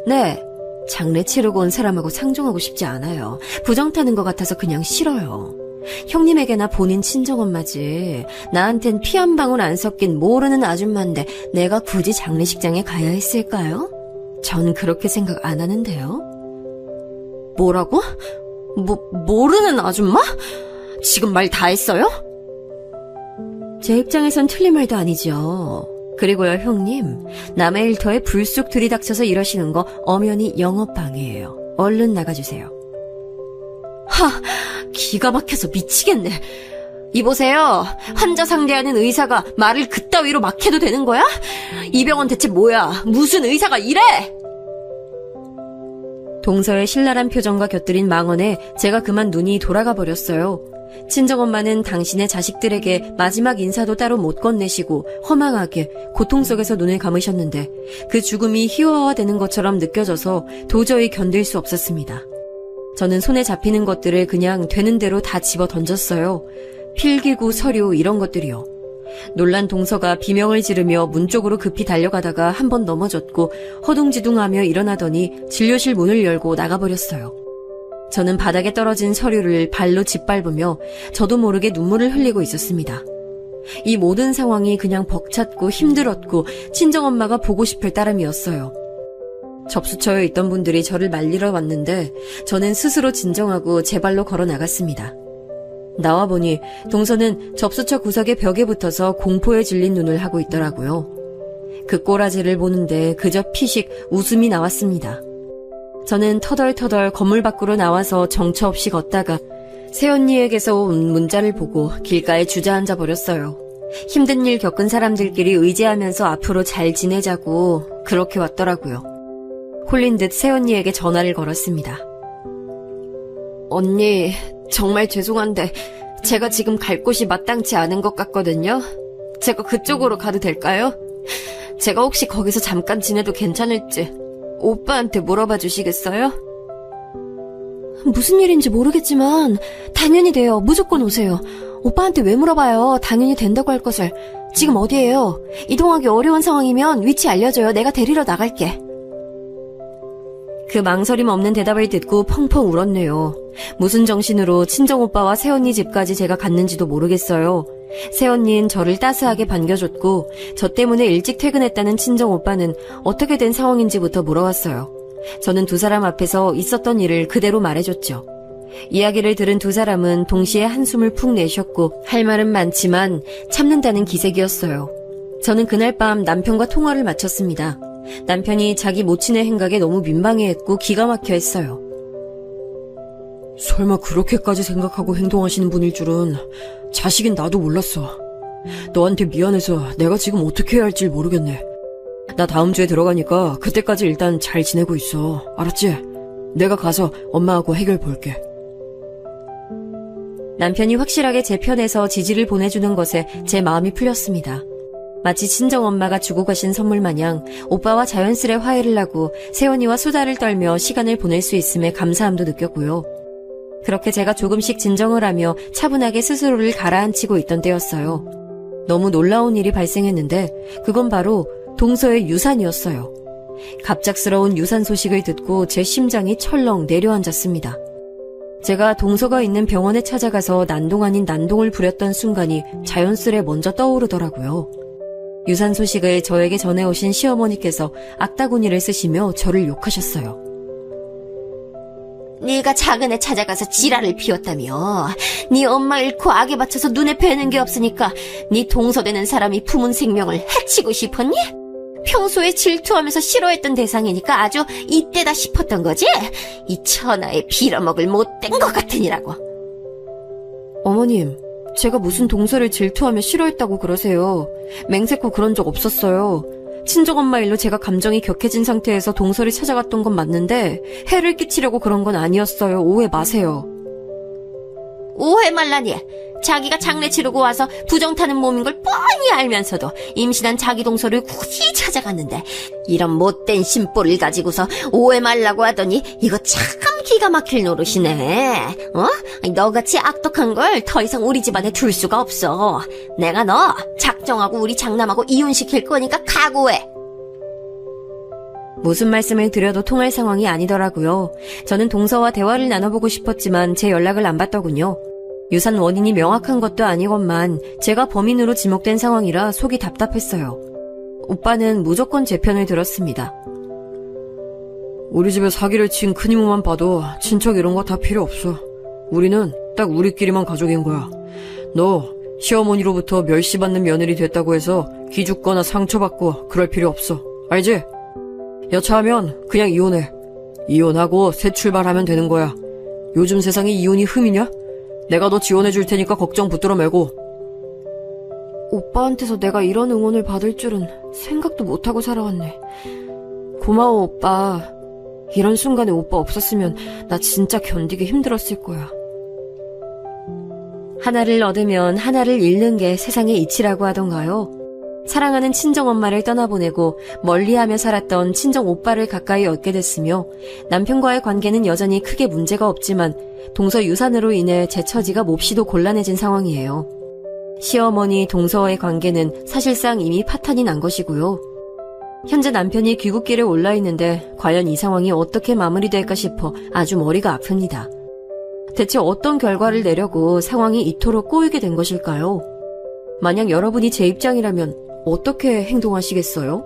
네, 장례 치르고 온 사람하고 상종하고 싶지 않아요. 부정 타는 것 같아서 그냥 싫어요. 형님에게나 본인 친정엄마지. 나한텐 피 한 방울 안 섞인 모르는 아줌마인데 내가 굳이 장례식장에 가야 했을까요? 전 그렇게 생각 안 하는데요. 뭐라고? 모르는 아줌마? 지금 말 다 했어요? 제 입장에선 틀린 말도 아니죠. 그리고요, 형님. 남의 일터에 불쑥 들이닥쳐서 이러시는 거 엄연히 영업방해예요. 얼른 나가주세요. 기가 막혀서 미치겠네. 이보세요. 환자 상대하는 의사가 말을 그따위로 막 해도 되는 거야? 이 병원 대체 뭐야? 무슨 의사가 이래? 동서의 신랄한 표정과 곁들인 망언에 제가 그만 눈이 돌아가 버렸어요. 친정엄마는 당신의 자식들에게 마지막 인사도 따로 못 건네시고 허망하게 고통 속에서 눈을 감으셨는데 그 죽음이 희화화되는 것처럼 느껴져서 도저히 견딜 수 없었습니다. 저는 손에 잡히는 것들을 그냥 되는 대로 다 집어 던졌어요. 필기구, 서류 이런 것들이요. 놀란 동서가 비명을 지르며 문 쪽으로 급히 달려가다가 한 번 넘어졌고 허둥지둥하며 일어나더니 진료실 문을 열고 나가버렸어요. 저는 바닥에 떨어진 서류를 발로 짓밟으며 저도 모르게 눈물을 흘리고 있었습니다. 이 모든 상황이 그냥 벅찼고 힘들었고 친정엄마가 보고 싶을 따름이었어요. 접수처에 있던 분들이 저를 말리러 왔는데 저는 스스로 진정하고 제 발로 걸어 나갔습니다. 나와보니 동서는 접수처 구석의 벽에 붙어서 공포에 질린 눈을 하고 있더라고요. 그 꼬라지를 보는데 그저 피식 웃음이 나왔습니다. 저는 터덜터덜 건물 밖으로 나와서 정처 없이 걷다가 새언니에게서 온 문자를 보고 길가에 주저앉아 버렸어요. 힘든 일 겪은 사람들끼리 의지하면서 앞으로 잘 지내자고 그렇게 왔더라고요. 홀린 듯 새언니에게 전화를 걸었습니다. 언니, 정말 죄송한데 제가 지금 갈 곳이 마땅치 않은 것 같거든요. 제가 그쪽으로 가도 될까요? 제가 혹시 거기서 잠깐 지내도 괜찮을지 오빠한테 물어봐 주시겠어요? 무슨 일인지 모르겠지만 당연히 돼요. 무조건 오세요. 오빠한테 왜 물어봐요. 당연히 된다고 할 것을. 지금 어디예요? 이동하기 어려운 상황이면 위치 알려줘요. 내가 데리러 나갈게. 그 망설임 없는 대답을 듣고 펑펑 울었네요. 무슨 정신으로 친정오빠와 새언니 집까지 제가 갔는지도 모르겠어요. 새언니는 저를 따스하게 반겨줬고 저 때문에 일찍 퇴근했다는 친정오빠는 어떻게 된 상황인지부터 물어왔어요. 저는 두 사람 앞에서 있었던 일을 그대로 말해줬죠. 이야기를 들은 두 사람은 동시에 한숨을 푹 내쉬었고 할 말은 많지만 참는다는 기색이었어요. 저는 그날 밤 남편과 통화를 마쳤습니다. 남편이 자기 모친의 행각에 너무 민망해했고 기가 막혀 했어요. 설마 그렇게까지 생각하고 행동하시는 분일 줄은 자식인 나도 몰랐어. 너한테 미안해서 내가 지금 어떻게 해야 할지 모르겠네. 나 다음 주에 들어가니까 그때까지 일단 잘 지내고 있어. 알았지? 내가 가서 엄마하고 해결 볼게. 남편이 확실하게 제 편에서 지지를 보내주는 것에 제 마음이 풀렸습니다. 마치 친정엄마가 주고 가신 선물 마냥 오빠와 자연스레 화해를 하고 새언니와 수다를 떨며 시간을 보낼 수 있음에 감사함도 느꼈고요. 그렇게 제가 조금씩 진정을 하며 차분하게 스스로를 가라앉히고 있던 때였어요. 너무 놀라운 일이 발생했는데 그건 바로 동서의 유산이었어요. 갑작스러운 유산 소식을 듣고 제 심장이 철렁 내려앉았습니다. 제가 동서가 있는 병원에 찾아가서 난동 아닌 난동을 부렸던 순간이 자연스레 먼저 떠오르더라고요. 유산 소식을 저에게 전해오신 시어머니께서 악다구니를 쓰시며 저를 욕하셨어요. 네가 작은 애 찾아가서 지랄을 피웠다며. 네 엄마 잃고 악에 바쳐서 눈에 뵈는 게 없으니까 네 동서되는 사람이 품은 생명을 해치고 싶었니? 평소에 질투하면서 싫어했던 대상이니까 아주 이때다 싶었던 거지? 이 천하에 빌어먹을 못된 것 같으니라고. 어머님, 제가 무슨 동서를 질투하며 싫어했다고 그러세요. 맹세코 그런 적 없었어요. 친정엄마 일로 제가 감정이 격해진 상태에서 동서를 찾아갔던 건 맞는데 해를 끼치려고 그런 건 아니었어요. 오해 마세요. 오해 말라니. 자기가 장례 치르고 와서 부정 타는 몸인 걸 뻔히 알면서도 임신한 자기 동서를 굳이 찾아갔는데 이런 못된 심보를 가지고서 오해 말라고 하더니 이거 참 기가 막힐 노릇이네. 너같이 악독한 걸 더 이상 우리 집안에 둘 수가 없어. 내가 너 작정하고 우리 장남하고 이혼시킬 거니까 각오해. 무슨 말씀을 드려도 통할 상황이 아니더라고요. 저는 동서와 대화를 나눠보고 싶었지만 제 연락을 안 받더군요. 유산 원인이 명확한 것도 아니건만 제가 범인으로 지목된 상황이라 속이 답답했어요. 오빠는 무조건 제 편을 들었습니다. 우리 집에 사기를 친 큰 이모만 봐도 친척 이런 거 다 필요 없어. 우리는 딱 우리끼리만 가족인 거야. 너 시어머니로부터 멸시받는 며느리 됐다고 해서 기죽거나 상처받고 그럴 필요 없어. 알지? 여차하면 그냥 이혼해. 이혼하고 새 출발하면 되는 거야. 요즘 세상에 이혼이 흠이냐? 내가 너 지원해 줄 테니까 걱정 붙들어 매고. 오빠한테서 내가 이런 응원을 받을 줄은 생각도 못하고 살아왔네. 고마워, 오빠. 이런 순간에 오빠 없었으면 나 진짜 견디기 힘들었을 거야. 하나를 얻으면 하나를 잃는 게 세상의 이치라고 하던가요? 사랑하는 친정엄마를 떠나보내고 멀리하며 살았던 친정오빠를 가까이 얻게 됐으며 남편과의 관계는 여전히 크게 문제가 없지만 동서 유산으로 인해 제 처지가 몹시도 곤란해진 상황이에요. 시어머니 동서와의 관계는 사실상 이미 파탄이 난 것이고요. 현재 남편이 귀국길에 올라 있는데 과연 이 상황이 어떻게 마무리될까 싶어 아주 머리가 아픕니다. 대체 어떤 결과를 내려고 상황이 이토록 꼬이게 된 것일까요? 만약 여러분이 제 입장이라면 어떻게 행동하시겠어요?